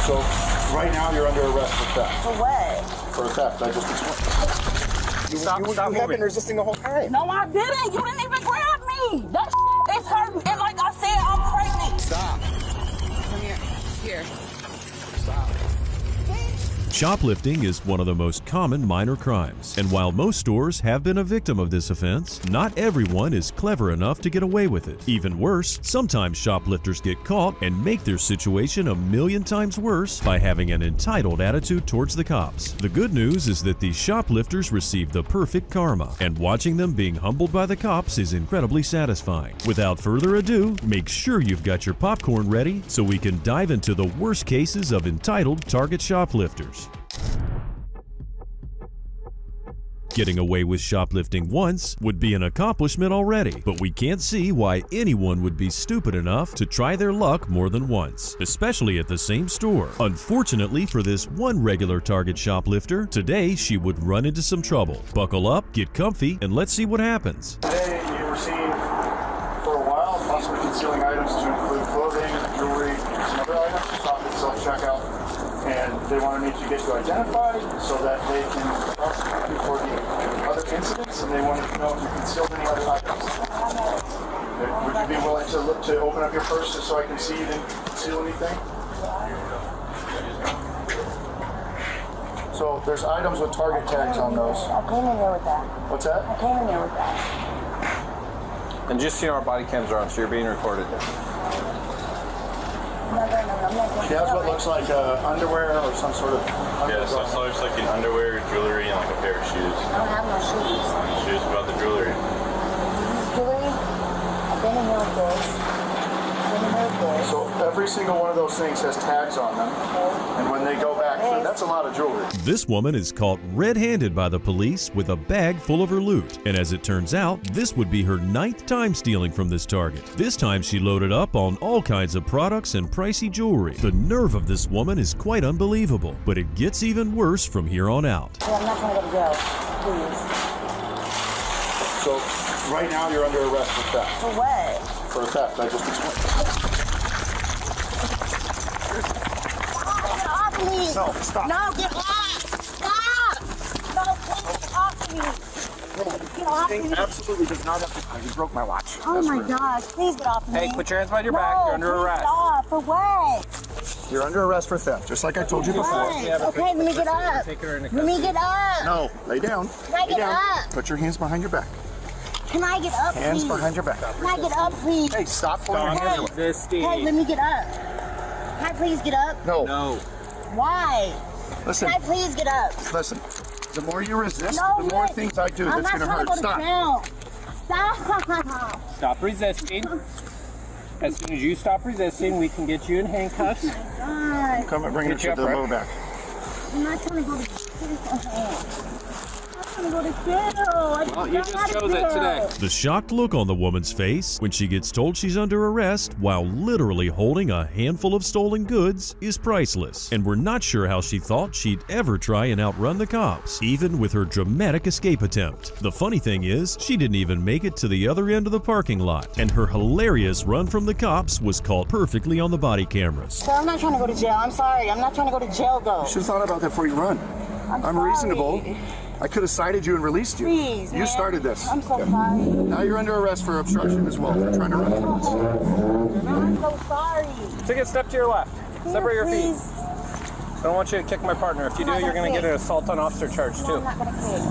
So right now you're under arrest for theft. For what? For theft. I just explained. Stop You have been resisting the whole time. No, I didn't. You didn't even grab me. That is hurting. And like I said, I'm pregnant. Stop. Come here. Here. Stop. Shoplifting is one of the most common minor crimes, and while most stores have been a victim of this offense, not everyone is clever enough to get away with it. Even worse, sometimes shoplifters get caught and make their situation a million times worse by having an entitled attitude towards the cops. The good news is that these shoplifters receive the perfect karma, and watching them being humbled by the cops is incredibly satisfying. Without further ado, make sure you've got your popcorn ready so we can dive into the worst cases of entitled target shoplifters. Getting away with shoplifting once would be an accomplishment already, but we can't see why anyone would be stupid enough to try their luck more than once, especially at the same store. Unfortunately for this one regular target shoplifter, today she would run into some trouble. Buckle up, get comfy, and let's see what happens. Today you were seen for a while, possibly concealing items to include clothing, jewelry, some other items. Stop at self-checkout. And they want to need to get you identified so that they can prosecute you for the other incidents, and they want to know if you concealed any other items. Would you be willing to look to open up your purse just so I can see you didn't conceal anything? So there's items with target tags on those. I came in here with that. What's that? I came in here with that. And just so you know, our body cams are on, so you're being recorded. She has what looks like underwear or some sort of Yeah, so it looks like an underwear, jewelry, and like a pair of shoes. I don't have no shoes. Shoes about the jewelry. Jewelry? I've been in here with this. So every single one of those things has tags on them, and when they go back through, that's a lot of jewelry. This woman is caught red-handed by the police with a bag full of her loot, and as it turns out, this would be her 9th time stealing from this target. This time she loaded up on all kinds of products and pricey jewelry. The nerve of this woman is quite unbelievable, but it gets even worse from here on out. Yeah, I'm not going to go to jail, please. So right now you're under arrest for theft. For what? For theft, I just explained. Please. No, stop. No, get off. Stop. No, please, get off me. Get off me. Absolutely does not have to. You broke my watch. Oh my gosh, please get off me. Hey, put your hands behind your back. You're under arrest. Get off. For what? You're under arrest for theft, just like I told you before. Right. Okay, let me get up. Let me get up. No, lay down. Can I get up? Put your hands behind your back. Can I get up, Hands please? behind your back. Can I get up, please? Hey, stop pulling your hands away. Hey, let me get up. Can I please get up? No. No. Why? Listen. Can I please get up? Listen. The more you resist, No, the more look. things I do I'm that's not going to trying hurt. to go to Stop. jail. Stop. Stop resisting. As soon as you stop resisting, we can get you in handcuffs. God. Come and bring it to the lower back. I'm not trying to go to jail. I'm not trying to go to jail. Well, you just chose it today. The shocked look on the woman's face when she gets told she's under arrest while literally holding a handful of stolen goods is priceless, and we're not sure how she thought she'd ever try and outrun the cops, even with her dramatic escape attempt. The funny thing is, she didn't even make it to the other end of the parking lot, and her hilarious run from the cops was caught perfectly on the body cameras. Sir, I'm not trying to go to jail. I'm sorry. I'm not trying to go to jail, though. You should have thought about that before you run. I'm sorry. reasonable. I could have cited you and released you. Please, You man. started this. I'm so sorry. Now you're under arrest for obstruction as well for trying to run. I'm so sorry. Take a step to your left. Separate your feet. Please. I don't want you to kick my partner. If you do, you're going to get an assault on officer charge, No, too. I'm not going to kick.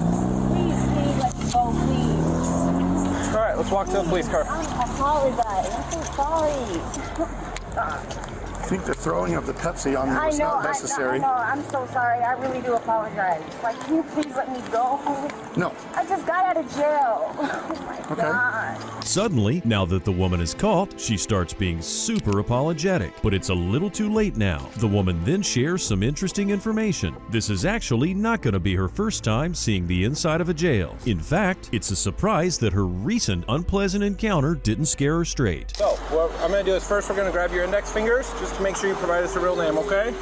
Please, let me go, please. All right, let's walk to the police car. I apologize. I'm so sorry. I think the throwing of the Pepsi on me was not necessary. I know. I'm so sorry. I really do apologize. Like, can you please let me go? No. I just got out of jail. Oh my God. Suddenly, now that the woman is caught, she starts being super apologetic, but it's a little too late now. The woman then shares some interesting information. This is actually not going to be her first time seeing the inside of a jail. In fact, it's a surprise that her recent unpleasant encounter didn't scare her straight. So, what I'm going to do is first we're going to grab your index fingers just to make sure you provide us a real name, okay?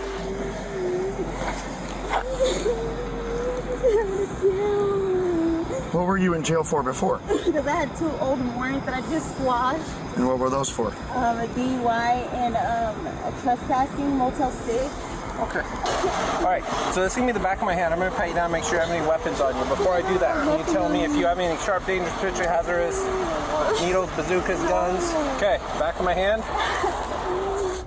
What were you in jail for before? Because I had 2 old warrants that I just squashed. And what were those for? A DUI and a trespassing, Motel 6. Okay. All right, so this is gonna be the back of my hand. I'm gonna pat you down, make sure you have any weapons on you. Before I do that, can you tell me if you have anything sharp, dangerous, twitchy, hazardous, needles, bazookas, guns? Okay, back of my hand.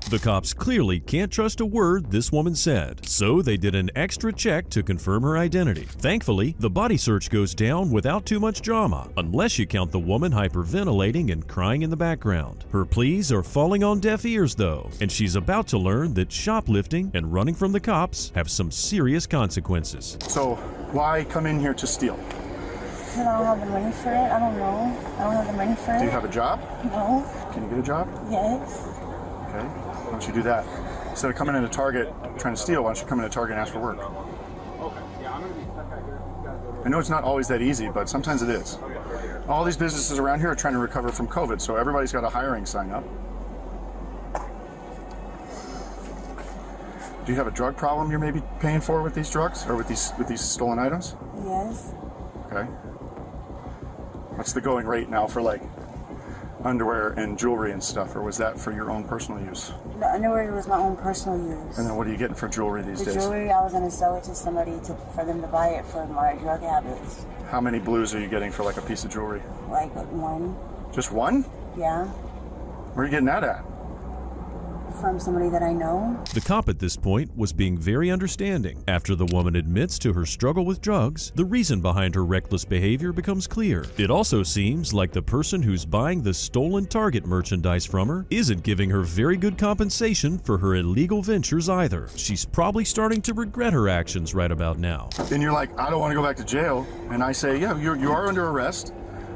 The cops clearly can't trust a word this woman said, so they did an extra check to confirm her identity. Thankfully, the body search goes down without too much drama, unless you count the woman hyperventilating and crying in the background. Her pleas are falling on deaf ears though, and she's about to learn that shoplifting and running from the cops have some serious consequences. So, why come in here to steal? I don't have the money for it. I don't know. I don't have the money for it. Do you have a job? No. Can you get a job? Yes. Okay. Why don't you do that? Instead of coming into Target trying to steal, why don't you come into Target and ask for work? I know it's not always that easy, but sometimes it is. All these businesses around here are trying to recover from COVID, so everybody's got a hiring sign up. Do you have a drug problem you're maybe paying for with these drugs or with these stolen items? Yes. Okay. What's the going rate now for like underwear and jewelry and stuff, or was that for your own personal use? The underwear was my own personal use. And then what are you getting for jewelry these days? The jewelry, I was going to sell it to somebody for them to buy it for my drug habits. How many blues are you getting for like a piece of jewelry? Like one. Just one? Yeah. Where are you getting that at? From somebody that I know. The cop at this point was being very understanding. After the woman admits to her struggle with drugs, the reason behind her reckless behavior becomes clear. It also seems like the person who's buying the stolen Target merchandise from her isn't giving her very good compensation for her illegal ventures either. She's probably starting to regret her actions right about now. And you're like, I don't want to go back to jail. And I say, yeah, you are under arrest.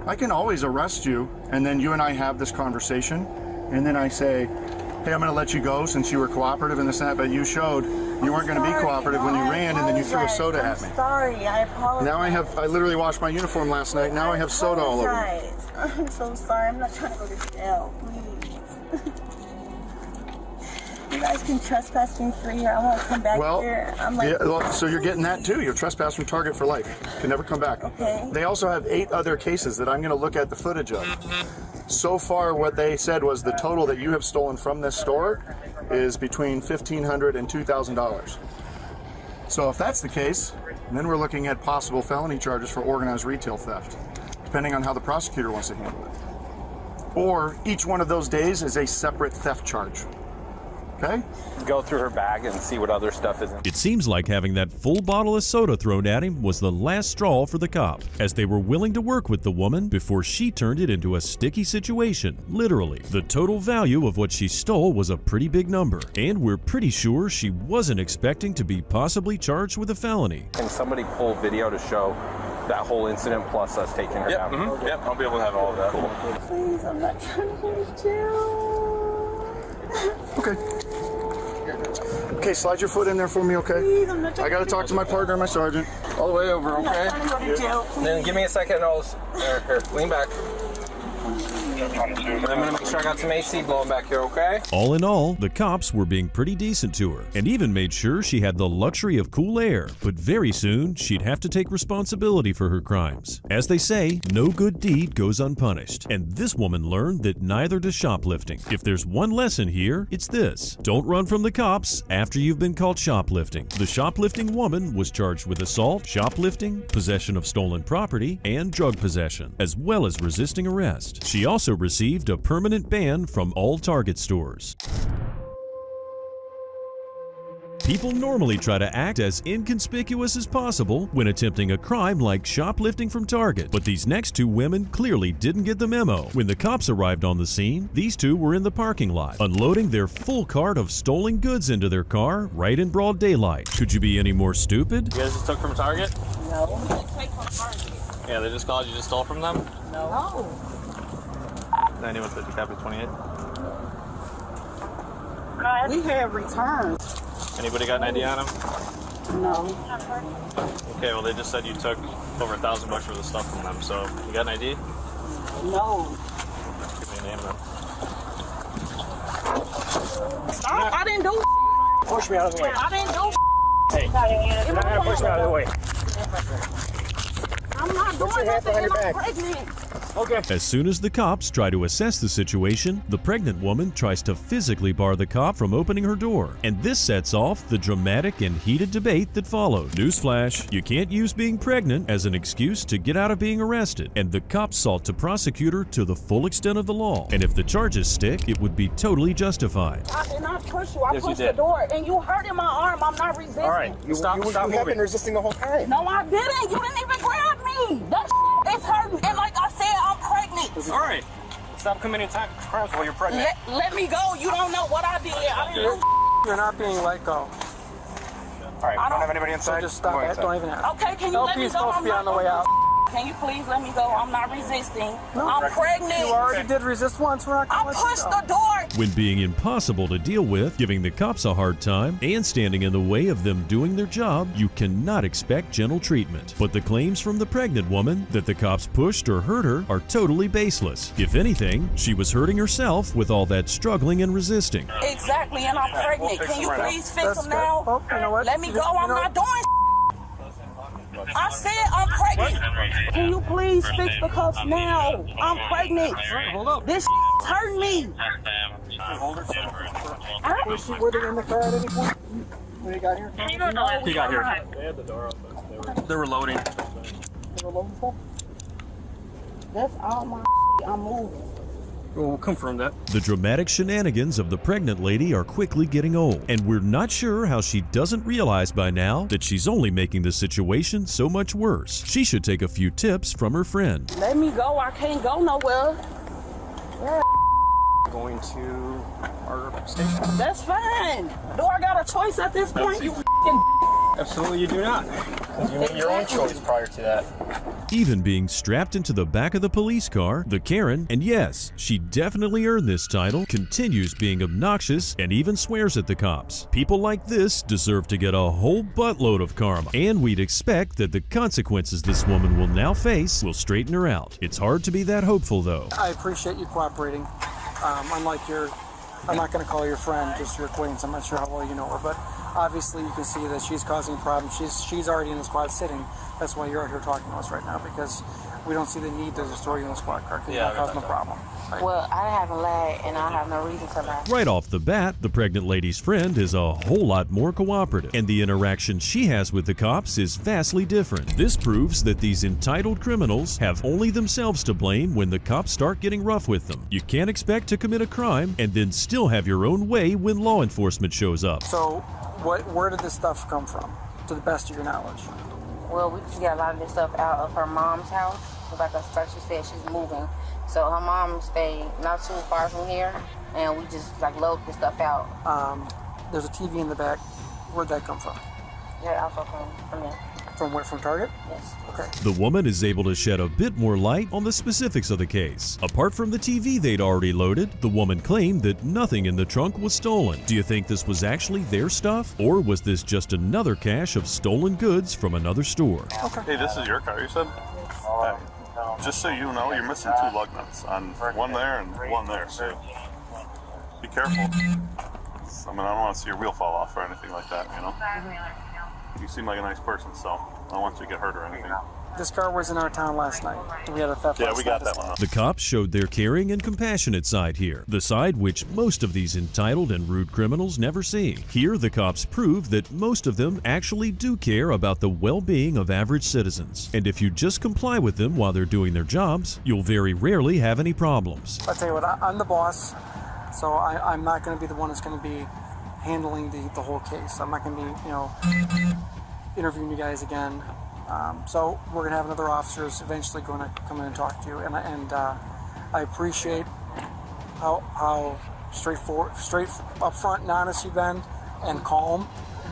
I can always arrest you. And then you and I have this conversation. And then I say, hey, I'm going to let you go since you were cooperative in this and that, but you showed you weren't going to be cooperative when you ran and then you threw a soda at me. Sorry, I apologize. Now I literally washed my uniform last night. Now I have soda all over me. I'm so sorry. I'm not trying to go to jail, please. You guys can trespass me free here. I won't come back here. I'm like, yeah, well, so you're getting that too. You're trespassed from Target for life. Can never come back. Okay. They also have 8 other cases that I'm going to look at the footage of. So far, what they said was the total that you have stolen from this store is between $1,500 and $2,000. So if that's the case, then we're looking at possible felony charges for organized retail theft, depending on how the prosecutor wants to handle it. Or each one of those days is a separate theft charge. Okay? Go through her bag and see what other stuff is in. It seems like having that full bottle of soda thrown at him was the last straw for the cop, as they were willing to work with the woman before she turned it into a sticky situation, literally. The total value of what she stole was a pretty big number, and we're pretty sure she wasn't expecting to be possibly charged with a felony. Can somebody pull video to show that whole incident plus us taking her down? Mm-hmm. Yep, I'll be able to have all of that. Cool. please, I'm not trying to go to jail. Okay. Okay, slide your foot in there for me, okay? Please, I'm not trying I gotta talk to my partner, my sergeant. All the way over, I'm not okay? trying to go to jail. Then give me a second and I'll here, lean back. I'm gonna make sure I got some AC blowing back here, okay? All in all, the cops were being pretty decent to her, and even made sure she had the luxury of cool air, but very soon she'd have to take responsibility for her crimes. As they say, no good deed goes unpunished, and this woman learned that neither does shoplifting. If there's one lesson here, it's this: don't run from the cops after you've been caught shoplifting. The shoplifting woman was charged with assault, shoplifting, possession of stolen property, and drug possession, as well as resisting arrest. She also received a permanent ban from all Target stores. People normally try to act as inconspicuous as possible when attempting a crime like shoplifting from Target, but these next 2 women clearly didn't get the memo. When the cops arrived on the scene, these 2 were in the parking lot, unloading their full cart of stolen goods into their car right in broad daylight. Could you be any more stupid? You guys just took from Target? No. Yeah, they just called you just stole from them? No. 9150 copy 28. We had returns. Anybody got an ID on them? No. Okay, well they just said you took over $1,000 worth of stuff from them, so you got an ID? No. Give me a name then. Stop. I didn't do Push me out of the way. I didn't do Hey, you're not gonna push me out of the way. I'm not doing your hands nothing behind and your I'm back. pregnant. Okay. As soon as the cops try to assess the situation, the pregnant woman tries to physically bar the cop from opening her door, and this sets off the dramatic and heated debate that followed. Newsflash, you can't use being pregnant as an excuse to get out of being arrested, and the cops sought to prosecute her to the full extent of the law, and if the charges stick, it would be totally justified. I did not push you. I Yes, you pushed the did. door, and you hurting my arm. I'm not resisting. All right. Stop moving. been resisting the whole time. No, I didn't. You didn't even grab me. That is hurting. And like I said, I'm pregnant. All right. Stop committing crimes while you're pregnant. Let me go. You don't know what I did. I didn't do. You're not being let go. All right. I We don't don't- have anybody inside. So just stop Go it. inside. Don't even ask. Okay, can you let LP me is go? supposed to I'm be not on the way out. Can you please let me go? I'm not resisting. I'm pregnant. You already did resist once. We're not I going to let pushed you go. the door. When being impossible to deal with, giving the cops a hard time, and standing in the way of them doing their job, you cannot expect gentle treatment. But the claims from the pregnant woman that the cops pushed or hurt her are totally baseless. If anything, she was hurting herself with all that struggling and resisting. Exactly, and I'm pregnant. fix Can you them right please fix That's them good. now? Oh, you know what? Let me You go. know- I'm not doing. I said I'm pregnant. Can you please fix the cuffs now? I'm pregnant. Hold up. This is hurting me. Were they in the car at any point when they got here? He got here. They had the door open. They were loading. They were loading stuff? That's all my I'm moving. We'll confirm that. The dramatic shenanigans of the pregnant lady are quickly getting old, and we're not sure how she doesn't realize by now that she's only making the situation so much worse. She should take a few tips from her friend. Let me go. I can't go nowhere. Going to our station. That's fine. Do I got a choice at this point? You f***ing Absolutely, you do not. Because you made your own choice prior to that. Even being strapped into the back of the police car, the Karen, and yes, she definitely earned this title, continues being obnoxious and even swears at the cops. People like this deserve to get a whole buttload of karma, and we'd expect that the consequences this woman will now face will straighten her out. It's hard to be that hopeful though. I appreciate you cooperating. Unlike I'm not going to call her your friend, just your acquaintance. I'm not sure how well you know her, but obviously you can see that she's causing problems. She's already in the squad sitting. That's why you're out here talking to us right now, because we don't see the need to just throw you in the squad car, because you're not causing a problem. Right? Well, I haven't lied, and I have no reason to lie. Right off the bat, the pregnant lady's friend is a whole lot more cooperative, and the interaction she has with the cops is vastly different. This proves that these entitled criminals have only themselves to blame when the cops start getting rough with them. You can't expect to commit a crime and then still have your own way when law enforcement shows up. So, where did this stuff come from, to the best of your knowledge? Well, we just get a lot of this stuff out of her mom's house. Like she said, she's moving. So her mom stayed not too far from here, and we just load this stuff out. There's a TV in the back. Where'd that come from? That also from there. From where? From Target? Yes. Okay. The woman is able to shed a bit more light on the specifics of the case. Apart from the TV they'd already loaded, the woman claimed that nothing in the trunk was stolen. Do you think this was actually their stuff? Or was this just another cache of stolen goods from another store? Hey, this is your car, you said? Hey, just so you know, you're missing 2 lug nuts. On one there and one there, so be careful. I mean, I don't want to see your wheel fall off or anything like that, you know? You seem like a nice person, so I don't want you to get hurt or anything. This car was in our town last night. We had a theft. Yeah, last we got night that as one. well. The cops showed their caring and compassionate side here, the side which most of these entitled and rude criminals never see. Here, the cops prove that most of them actually do care about the well-being of average citizens. And if you just comply with them while they're doing their jobs, you'll very rarely have any problems. I'll tell you what, I'm the boss, so I'm not going to be the one that's going to be handling the whole case. I'm not going to be, interviewing you guys again. So we're going to have another officer's eventually going to come in and talk to you, and I appreciate how straight up front and honest you've been, and calm.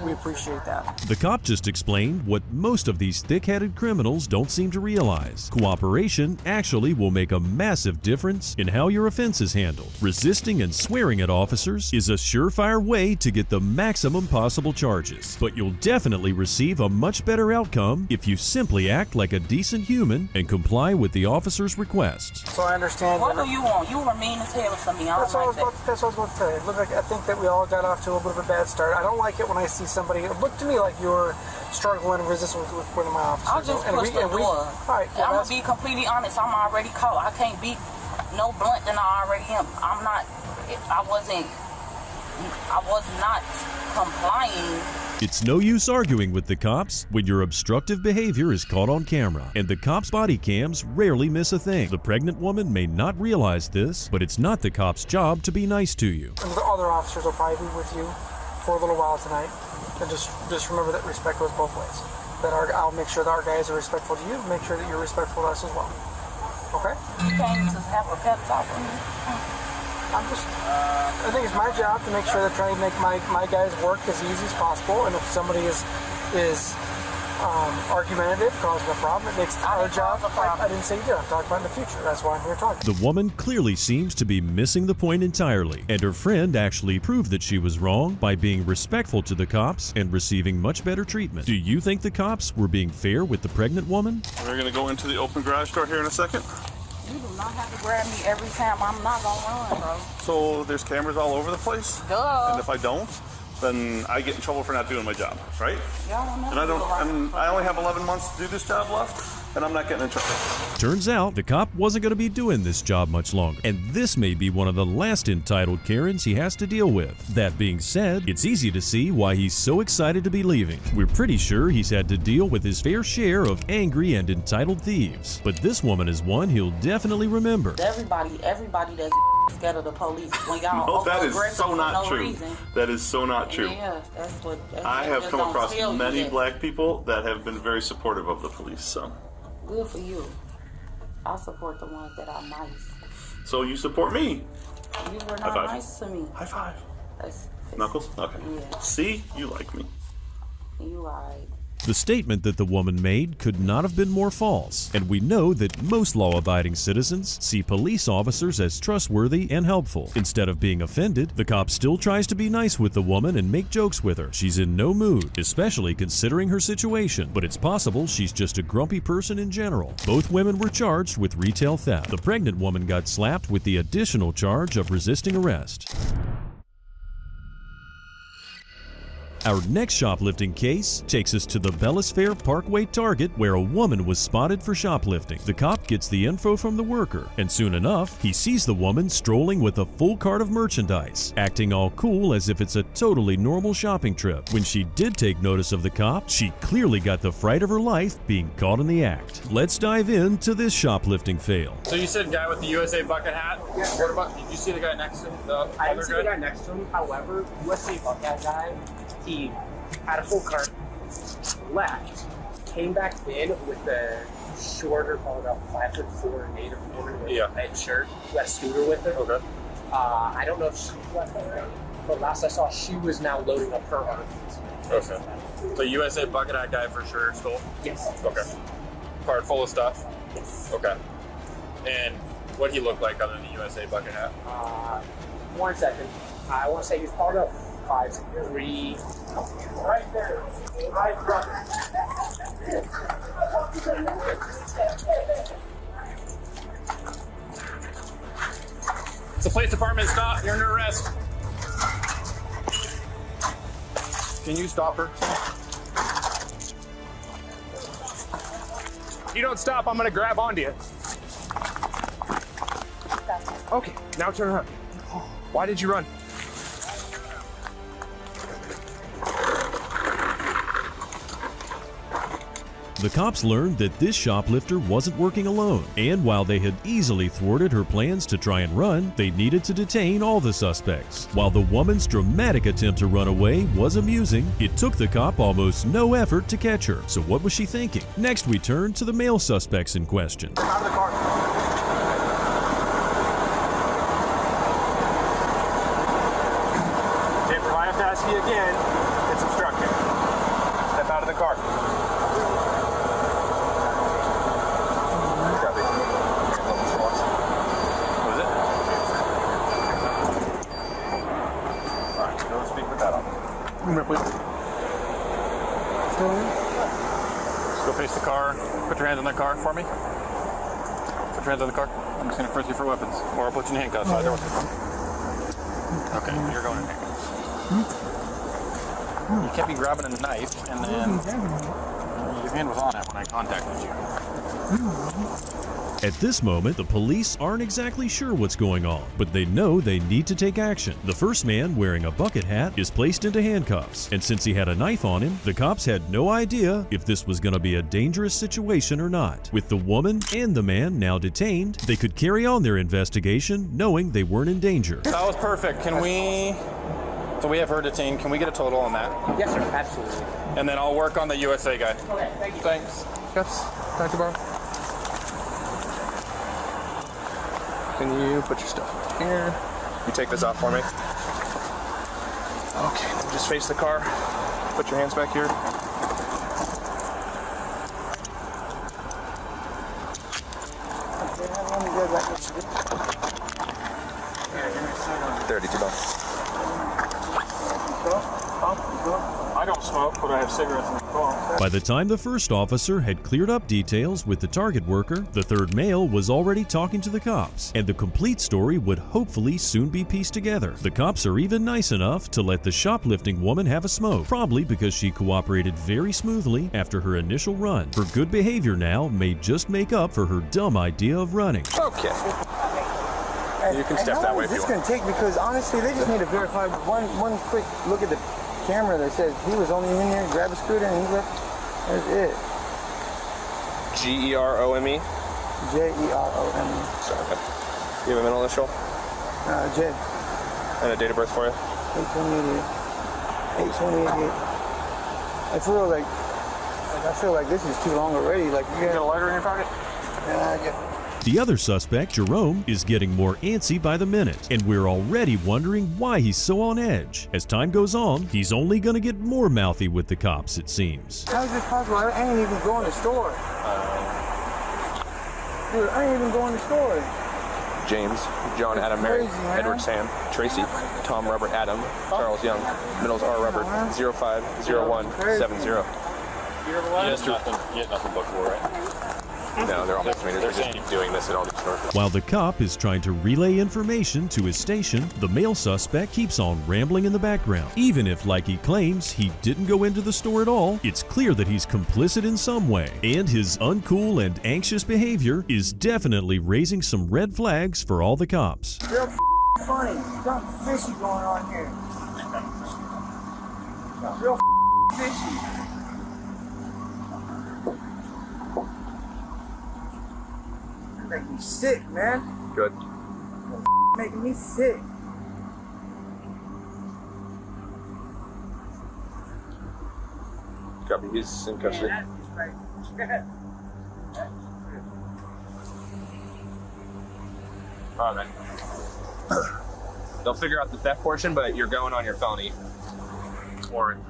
We appreciate that. The cop just explained what most of these thick-headed criminals don't seem to realize. Cooperation actually will make a massive difference in how your offense is handled. Resisting and swearing at officers is a surefire way to get the maximum possible charges, but you'll definitely receive a much better outcome if you simply act like a decent human and comply with the officer's requests. So I understand. What do you want? You were mean as hell to me. I That's don't what like I was about to say. Look, I think that we all got off to a little bit of a bad start. I don't like it when I see somebody. It looked to me like you were struggling and resisting with one of my officers. I'll just push the door. All right, I'm gonna be completely honest. I'm already caught. I can't be no blunt than I already am. I'm not. I was not complying. It's no use arguing with the cops when your obstructive behavior is caught on camera, and the cops' body cams rarely miss a thing. The pregnant woman may not realize this, but it's not the cops' job to be nice to you. And the other officers will probably be with you for a little while tonight. And just remember that respect goes both ways. I'll make sure that our guys are respectful to you, make sure that you're respectful to us as well. Okay? You can't just have a pep talk with me. I think it's my job to make sure that trying to make my guys work as easy as possible. And if somebody is argumentative, causing a problem, it makes our job. I didn't say you did. I'm talking about in the future. That's why I'm here talking. The woman clearly seems to be missing the point entirely, and her friend actually proved that she was wrong by being respectful to the cops and receiving much better treatment. Do you think the cops were being fair with the pregnant woman? We're going to go into the open garage door here in a second. You do not have to grab me every time. I'm not gonna run, bro. So there's cameras all over the place? Duh. And if I don't, then I get in trouble for not doing my job, right? Yeah, And I only have 11 months to do this job left, and I'm not getting in trouble. Turns out the cop wasn't going to be doing this job much longer, and this may be one of the last entitled Karens he has to deal with. That being said, it's easy to see why he's so excited to be leaving. We're pretty sure he's had to deal with his fair share of angry and entitled thieves, but this woman is one he'll definitely remember. Everybody that's scared of the police when y'all No, that is aggressive so not for no true. reason. That is so not true. Yeah, that's what. I have come don't across tell you many that. black people that have been very supportive of the police. So Good for you. I support the ones that are nice. So you support me? You were High not five. nice to me. High five. That's Knuckles? Okay. Yeah. See? You like me. You right. The statement that the woman made could not have been more false, and we know that most law-abiding citizens see police officers as trustworthy and helpful. Instead of being offended, the cop still tries to be nice with the woman and make jokes with her. She's in no mood, especially considering her situation, but it's possible she's just a grumpy person in general. Both women were charged with retail theft. The pregnant woman got slapped with the additional charge of resisting arrest. Our next shoplifting case takes us to the Bellis Fair Parkway Target, where a woman was spotted for shoplifting. The cop gets the info from the worker, and soon enough, he sees the woman strolling with a full cart of merchandise, acting all cool as if it's a totally normal shopping trip. When she did take notice of the cop, she clearly got the fright of her life being caught in the act. Let's dive into this shoplifting fail. So you said guy with the USA bucket hat? Yeah. What about, did you see the guy next to him? I didn't see the guy next to him. However, USA bucket hat guy, he had a full cart, left, came back in with a shorter, probably about 5'4" native woman with a red shirt, who had a scooter with her. Okay. I don't know if she left already, but last I saw, she was now loading up her RVs. Okay. So USA bucket hat guy for sure stole? Yes. Okay. Cart full of stuff? Yes. Okay. And what he looked like other than the USA bucket hat? 1 second. I want to say he was probably about 5'3". Right there. Right brother. It's a police department. Stop. You're under arrest. Can you stop her? If you don't stop, I'm gonna grab onto you. Okay, now turn around. Why did you run? The cops learned that this shoplifter wasn't working alone, and while they had easily thwarted her plans to try and run, they needed to detain all the suspects. While the woman's dramatic attempt to run away was amusing, it took the cop almost no effort to catch her. So what was she thinking? Next, we turn to the male suspects in question. Out of the car. If I have to ask you again, it's obstructing. Step out of the car. Go face the car. Put your hands on the car for me. Put your hands on the car. I'm just going to frisk you for weapons. Or I'll put you in handcuffs. Either way. Okay, you're going in handcuffs. You kept me grabbing a knife, and then your hand was on it when I contacted you. At this moment, the police aren't exactly sure what's going on, but they know they need to take action. The first man, wearing a bucket hat, is placed into handcuffs, and since he had a knife on him, the cops had no idea if this was going to be a dangerous situation or not. With the woman and the man now detained, they could carry on their investigation knowing they weren't in danger. That was perfect. Can we... So we have her detained. Can we get a total on that? Yes, sir. Absolutely. And then I'll work on the USA guy. Okay, thank you. Thanks. Yes. Thank you, bro. Can you put your stuff here? You take this off for me. Okay, then just face the car. Put your hands back here. $32. I don't smoke, but I have cigarettes in the car. By the time the first officer had cleared up details with the target worker, the third male was already talking to the cops, and the complete story would hopefully soon be pieced together. The cops are even nice enough to let the shoplifting woman have a smoke, probably because she cooperated very smoothly after her initial run. Her good behavior now may just make up for her dumb idea of running. Okay. You can step that way if you want. This can take, because honestly, they just need to verify one quick look at the camera that says he was only in here, grabbed a scooter, and he left. That's it. G-E-R-O-M-E? J-E-R-O-M-E. Sorry. You have a middle initial? J. And a date of birth for you? 8/28. 8/28. I feel like this is too long already. Like, you got a lighter in your pocket? Yeah, I get. The other suspect, Jerome, is getting more antsy by the minute, and we're already wondering why he's so on edge. As time goes on, he's only going to get more mouthy with the cops, it seems. How is this possible? I ain't even going to the store. Dude, I ain't even going to the store. James, John, Adam, Mary, Edward, Sam, Tracy, Tom, Robert, Adam, Charles, Young, middles R, Robert, 050170. Yes, nothing. You get nothing booked for, right? No, they're all misdemeanors. They just keep doing this at all these stores. While the cop is trying to relay information to his station, the male suspect keeps on rambling in the background. Even if, like he claims, he didn't go into the store at all, it's clear that he's complicit in some way, and his uncool and anxious behavior is definitely raising some red flags for all the cops. Real funny. Something fishy going on here. Real fishy. Making me sick, man. Good. Making me sick. Copy. He's in custody. All right. They'll figure out the theft portion, but you're going on your felony warrant.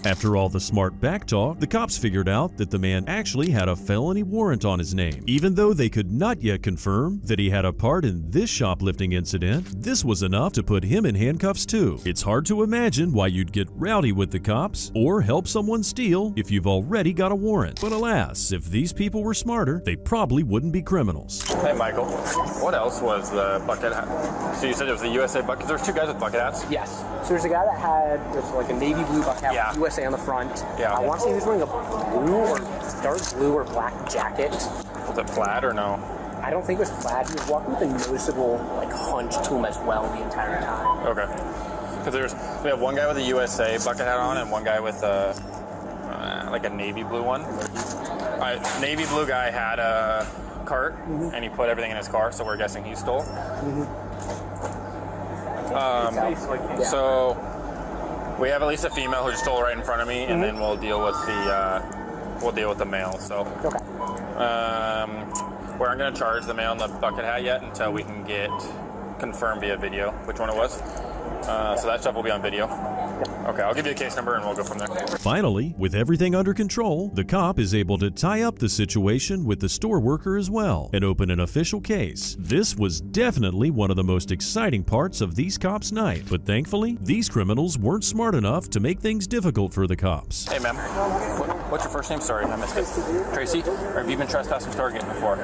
After all the smart backtalk, the cops figured out that the man actually had a felony warrant on his name. Even though they could not yet confirm that he had a part in this shoplifting incident, this was enough to put him in handcuffs too. It's hard to imagine why you'd get rowdy with the cops or help someone steal if you've already got a warrant. But alas, if these people were smarter, they probably wouldn't be criminals. Hey, Michael. What else was the bucket hat? So you said it was the USA bucket. There's two guys with bucket hats? Yes. So there's a guy that had just like a navy blue bucket hat. Yeah. USA on the front. Yeah. I want to say he was wearing a blue or dark blue or black jacket. Was it plaid or no? I don't think it was plaid. He was walking with a noticeable like hunch to him as well the entire time. Okay. Because we have one guy with a USA bucket hat on and one guy with like a navy blue one. Navy blue guy had a cart and he put everything in his car, so we're guessing he stole. So we have at least a female who stole right in front of me, and then we'll deal with the male. So we aren't going to charge the male in the bucket hat yet until we can get confirmed via video which one it was. So that stuff will be on video. Okay, I'll give you a case number and we'll go from there. Finally, with everything under control, the cop is able to tie up the situation with the store worker as well and open an official case. This was definitely one of the most exciting parts of these cops' night, but thankfully, these criminals weren't smart enough to make things difficult for the cops. Hey, ma'am. What's your first name? Sorry, I missed it. Tracy? Or have you been trespassing Target before?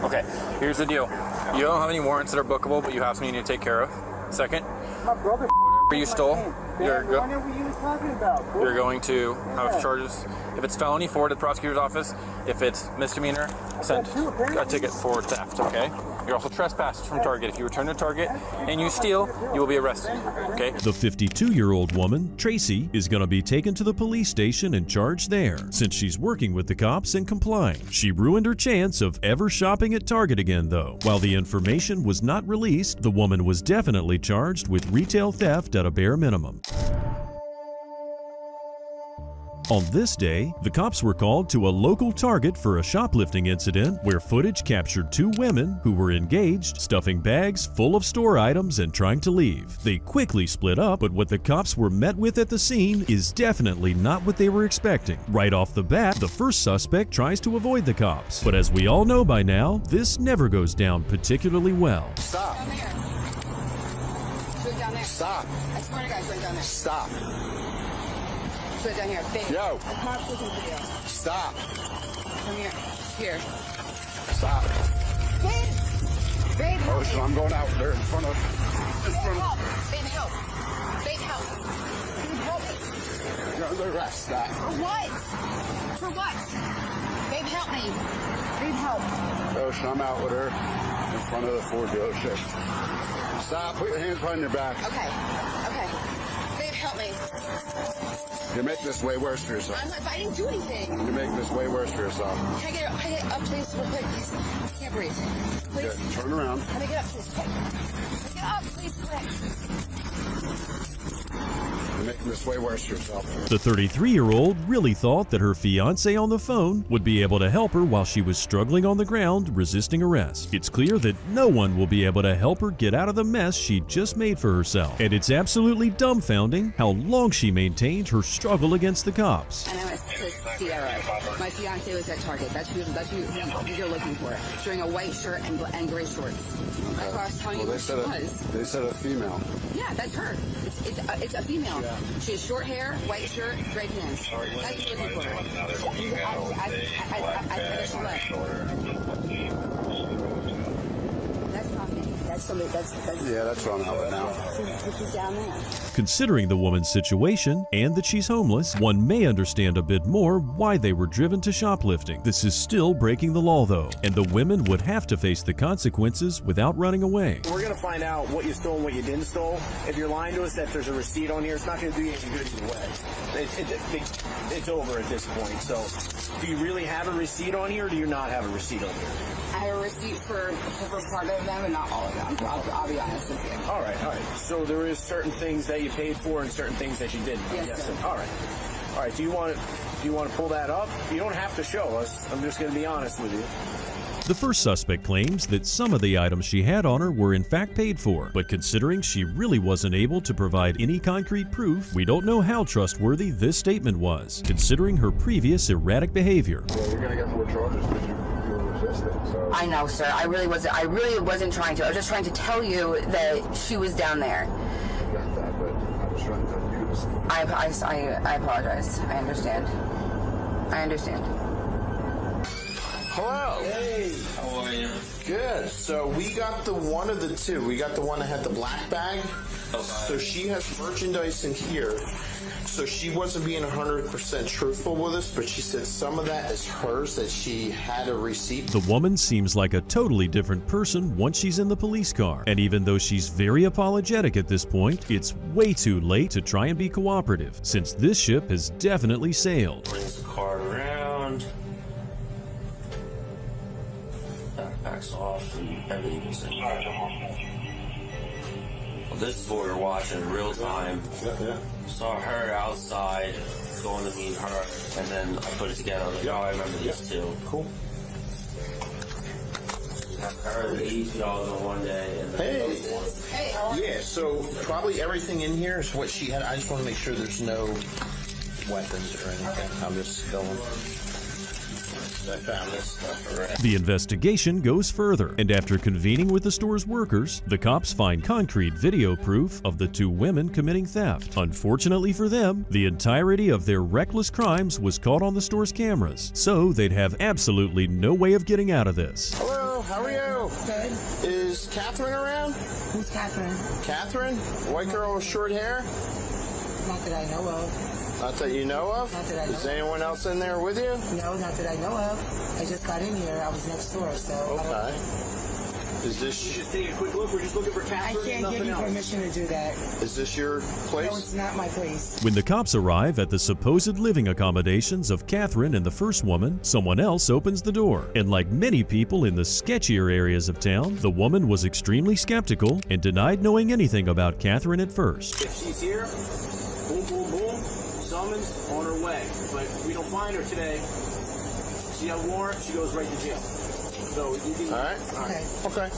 Okay, here's the deal. You don't have any warrants that are bookable, but you have some you need to take care of. Second, My brother whatever you stole, You're What are you talking about? You're going to have charges. If it's felony, forward to the prosecutor's office. If it's misdemeanor, send a ticket for theft, okay? You're also trespassed from Target. If you return to Target and you steal, you will be arrested, okay? The 52-year-old woman, Tracy, is going to be taken to the police station and charged there, since she's working with the cops and complying. She ruined her chance of ever shopping at Target again, though. While the information was not released, the woman was definitely charged with retail theft at a bare minimum. On this day, the cops were called to a local Target for a shoplifting incident where footage captured two women who were engaged, stuffing bags full of store items and trying to leave. They quickly split up, but what the cops were met with at the scene is definitely not what they were expecting. Right off the bat, the first suspect tries to avoid the cops. But as we all know by now, this never goes down particularly well. Stop. Down there. Put it down there. Stop. I swear to God, put it down there. Stop. Put it down here. Babe. Yo. I'm not looking for you. Stop. Come here. Here. Stop. Babe. Babe, help Oh, so me. I'm going out there in front of. Babe, help. Babe, help. Babe, help. Babe, help me. You're under arrest. Stop. For what? For what? Babe, help me. Babe, help. Ocean, I'm out with her in front of the Ford dealership. Stop. Put your hands behind your back. Okay. Okay. Babe, help me. You're making this way worse for yourself. I didn't do anything. You're making this way worse for yourself. Can I get up, please, real quick? Please. I can't breathe. Please. Yeah, turn around. Let me get up, please. Quick. Get up, please, quick. You're making this way worse for yourself. The 33-year-old really thought that her fiancé on the phone would be able to help her while she was struggling on the ground, resisting arrest. It's clear that no one will be able to help her get out of the mess she just made for herself. And it's absolutely dumbfounding how long she maintained her struggle against the cops. And I went to Sierra. My fiance was at Target. That's who you're looking for. She's wearing a white shirt and gray shorts. That's what I was telling you Well, who she was. they said a female. Yeah, that's her. It's a female. Yeah. She has short hair, white shirt, gray pants. That's what you're looking for. I bet she left. That's not me. That's somebody. That's Yeah, that's what I'm out with now. She's down there. Considering the woman's situation and that she's homeless, one may understand a bit more why they were driven to shoplifting. This is still breaking the law, though, and the women would have to face the consequences without running away. We're going to find out what you stole and what you didn't stole. If you're lying to us that there's a receipt on here, it's not going to do you any good either way. It's over at this point. So, do you really have a receipt on here, or do you not have a receipt on here? I have a receipt for part of them and not all of them. I'll be honest with you. All right. So there is certain things that you paid for and certain things that you didn't. Yes, sir. All right. Do you want to pull that up? You don't have to show us. I'm just going to be honest with you. The first suspect claims that some of the items she had on her were in fact paid for, but considering she really wasn't able to provide any concrete proof, we don't know how trustworthy this statement was, considering her previous erratic behavior. Well, you're gonna get more charges because you were resisting. So. I know, sir. I really wasn't trying to. I was just trying to tell you that she was down there. I got that, but I was trying to tell you this. I apologize. I understand. Hello. Hey. How are you? Good. So we got the one of the two. We got the one that had the black bag. Okay. So she has merchandise in here. So she wasn't being 100% truthful with us, but she said some of that is hers, that she had a receipt. The woman seems like a totally different person once she's in the police car. And even though she's very apologetic at this point, it's way too late to try and be cooperative, since this ship has definitely sailed. Brings the car around. Backpacks off and everything's in. Well, this is what we were watching in real time. Yeah. Saw her outside going to meet her, and then I put it together. I was like, oh, I remember these two. Cool. Her, these y'all on one day. And Hey. Hey. Yeah, so probably everything in here is what she had. I just want to make sure there's no weapons or anything. I'm just going. I found this stuff already. The investigation goes further, and after convening with the store's workers, the cops find concrete video proof of the two women committing theft. Unfortunately for them, the entirety of their reckless crimes was caught on the store's cameras, so they'd have absolutely no way of getting out of this. Hello, how are you? Good. Is Catherine around? Who's Catherine? Catherine? White girl with short hair? that I know of. Not that you know of? Not that I know Is of. anyone else in there with you? No, not that I know of. I just got in here. I was next door, so. Okay. Is this? You just take a quick look. We're just looking for I Catherine. can't give you permission to do that. Is this your place? No, it's not my place. When the cops arrive at the supposed living accommodations of Catherine and the first woman, someone else opens the door. And like many people in the sketchier areas of town, the woman was extremely skeptical and denied knowing anything about Catherine at first. If she's here, boom, boom, boom, summoned, on her way. But if we don't find her today, she got a warrant, she goes right to jail. So you can. All right. Okay.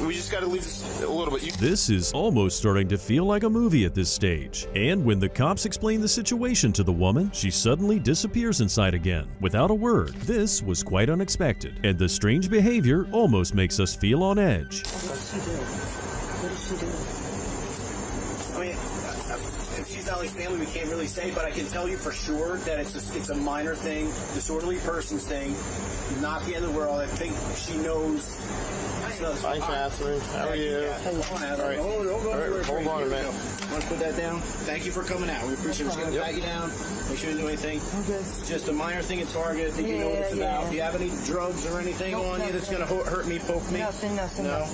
We just got to leave this a little bit. This is almost starting to feel like a movie at this stage. And when the cops explain the situation to the woman, she suddenly disappears inside again, without a word. This was quite unexpected, and the strange behavior almost makes us feel on edge. What did she do? What did she do? I mean, if she's not like family, we can't really say, but I can tell you for sure that it's a minor thing, disorderly persons thing, not the end of the world. I think she knows. Hi, Catherine. How are you? Hold on, All right. Hold on a minute. Want to put that down? Thank you for coming out. We appreciate it. Just going to pat you down. Make sure you do anything. Okay. Just a minor thing at Target. I think you know what it's about. Do you have any drugs or anything on you that's going to hurt me, poke me? Nothing. No?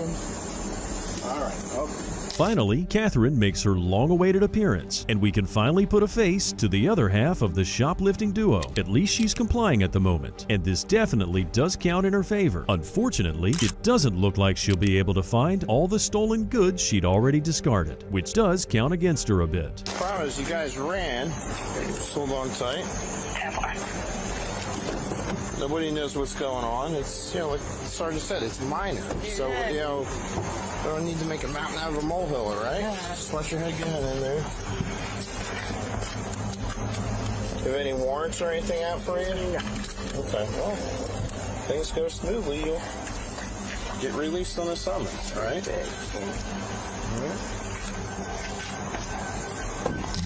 All right. Okay. Finally, Catherine makes her long-awaited appearance, and we can finally put a face to the other half of the shoplifting duo. At least she's complying at the moment, and this definitely does count in her favor. Unfortunately, it doesn't look like she'll be able to find all the stolen goods she'd already discarded, which does count against her a bit. The problem is you guys ran. Just hold on tight. Nobody knows what's going on. It's, like Sergeant said, it's minor. So, you don't need to make a mountain out of a molehill, all right? Just let your head get in there. Do you have any warrants or anything out for you? Okay, well, things go smoothly. You'll get released on a summons, all right? All right.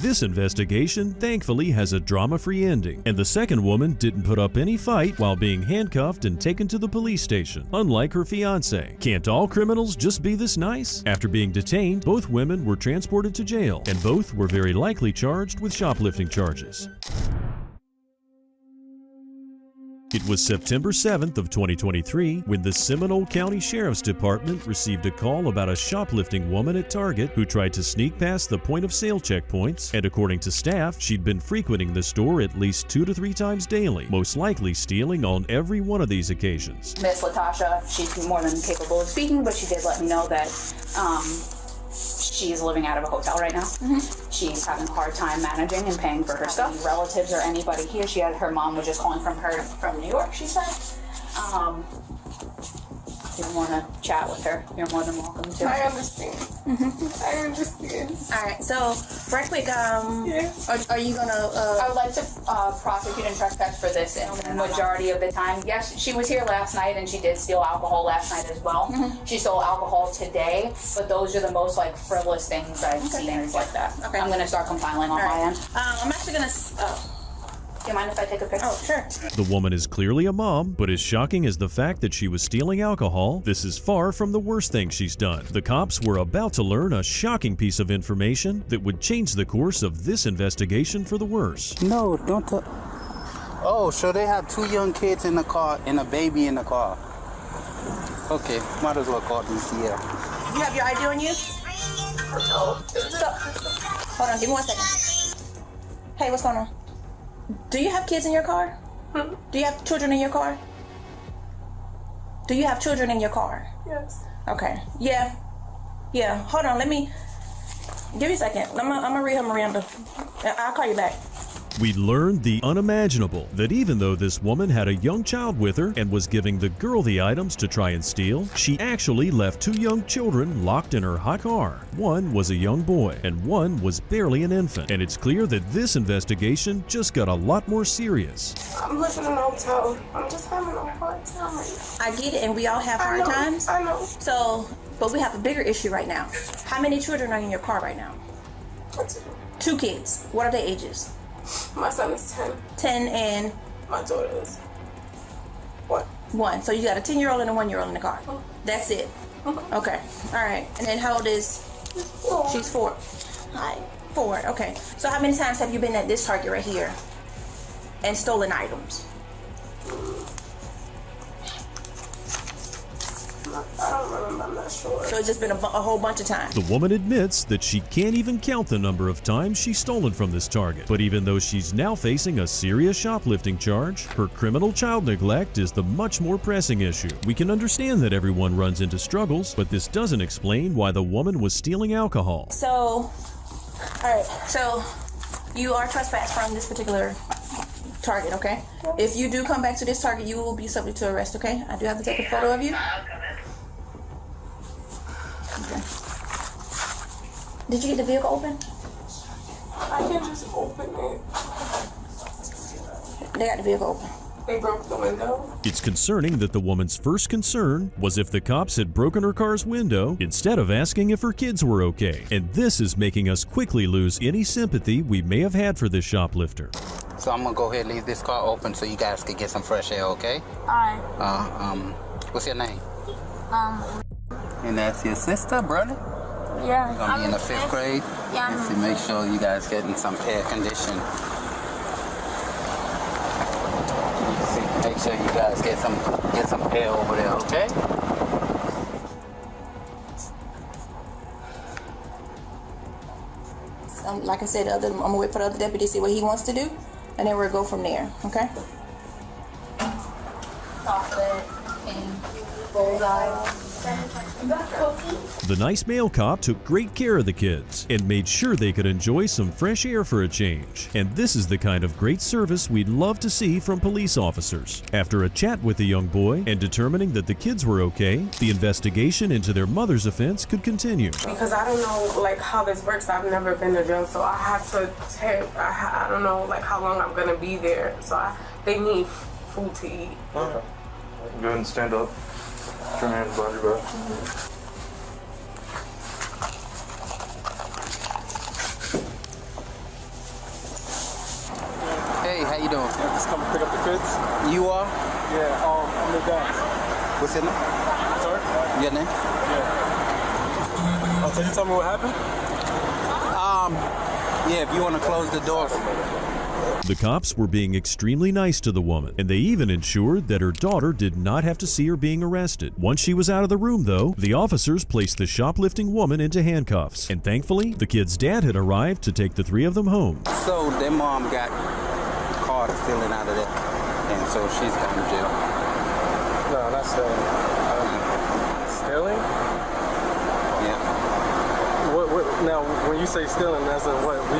This investigation thankfully has a drama-free ending, and the second woman didn't put up any fight while being handcuffed and taken to the police station, unlike her fiancé. Can't all criminals just be this nice? After being detained, both women were transported to jail, and both were very likely charged with shoplifting charges. It was September 7th of 2023 when the Seminole County Sheriff's Department received a call about a shoplifting woman at Target who tried to sneak past the point-of-sale checkpoints, and according to staff, she'd been frequenting the store at least 2 to 3 times daily, most likely stealing on every one of these occasions. Miss Latasha, she's more than capable of speaking, but she did let me know that she's living out of a hotel right now. She's having a hard time managing and paying for her stuff. Relatives or anybody here, her mom was just calling from New York, she said. If you want to chat with her, you're more than welcome to. I understand. I understand. All right, so right quick, are you gonna? I would like to prosecute and trespass for this in the majority of the time. Yes, she was here last night and she did steal alcohol last night as well. She stole alcohol today, but those are the most frivolous things I've seen, things like that. Okay, I'm gonna start compiling on my end. I'm actually gonna. Do you mind if I take a picture? Oh, sure. The woman is clearly a mom, but as shocking as the fact that she was stealing alcohol, this is far from the worst thing she's done. The cops were about to learn a shocking piece of information that would change the course of this investigation for the worse. No, don't talk. Oh, so they have 2 young kids in the car and a baby in the car. Okay, might as well call DCF. You have your ID on you? So, hold on, give me 1 second. Hey, what's going on? Do you have kids in your car? Do you have children in your car? Do you have children in your car? Yes. Okay. Yeah. Hold on. Let me give me a second. I'm gonna read her Miranda. I'll call you back. We learned the unimaginable, that even though this woman had a young child with her and was giving the girl the items to try and steal, she actually left 2 young children locked in her hot car. One was a young boy, and one was barely an infant. And it's clear that this investigation just got a lot more serious. I'm living in a hotel. I'm just having a hard time right now. I get it, and we all have hard times. I know. So, but we have a bigger issue right now. How many children are in your car right now? 2 kids. What are their ages? My son is 10. 10 and? My daughter is 1. So you got a 10-year-old and a 1-year-old in the car. That's it. Okay. All right. And then how old is? 4. She's 4. Hi. 4. Okay. So how many times have you been at this Target right here and stolen items? I don't remember, I'm not sure. So it's just been a whole bunch of times. The woman admits that she can't even count the number of times she's stolen from this Target. But even though she's now facing a serious shoplifting charge, her criminal child neglect is the much more pressing issue. We can understand that everyone runs into struggles, but this doesn't explain why the woman was stealing alcohol. So, all right. So you are trespassed from this particular Target, okay? If you do come back to this Target, you will be subject to arrest, okay? I do have to take a photo of you. Okay. Did you get the vehicle open? I can just open it. They got the vehicle open. They broke the window. It's concerning that the woman's first concern was if the cops had broken her car's window instead of asking if her kids were okay. And this is making us quickly lose any sympathy we may have had for this shoplifter. So I'm gonna go ahead and leave this car open so you guys can get some fresh air, okay? Alright. What's your name? And that's your sister, brother? Yeah. You're gonna be in the 5th grade? Yeah, And to make sure you guys getting some air conditioning. Make sure you guys get some air over there, okay? Like I said, I'm gonna wait for the other deputy to see what he wants to do, and then we'll go from there, okay? Chocolate and bullseye. The nice male cop took great care of the kids and made sure they could enjoy some fresh air for a change. And this is the kind of great service we'd love to see from police officers. After a chat with the young boy and determining that the kids were okay, the investigation into their mother's offense could continue. Because I don't know like how this works. I've never been to jail, so I have to take. I don't know like how long I'm gonna be there. So they need food to eat. Okay. Go ahead and stand up. Turn your hands behind your back. Hey, how you doing? I just come pick up the kids. You are? Yeah, I'm the guys. What's your name? Sorry? Your name? Yeah. Oh, so you tell me what happened? Yeah, if you want to close the door. The cops were being extremely nice to the woman, and they even ensured that her daughter did not have to see her being arrested. Once she was out of the room, though, the officers placed the shoplifting woman into handcuffs, and thankfully, the kid's dad had arrived to take the 3 of them home. So their mom got caught stealing out of there, and so she's going to jail. No, not stealing. Stealing? Yeah. Now, when you say stealing, that's what we...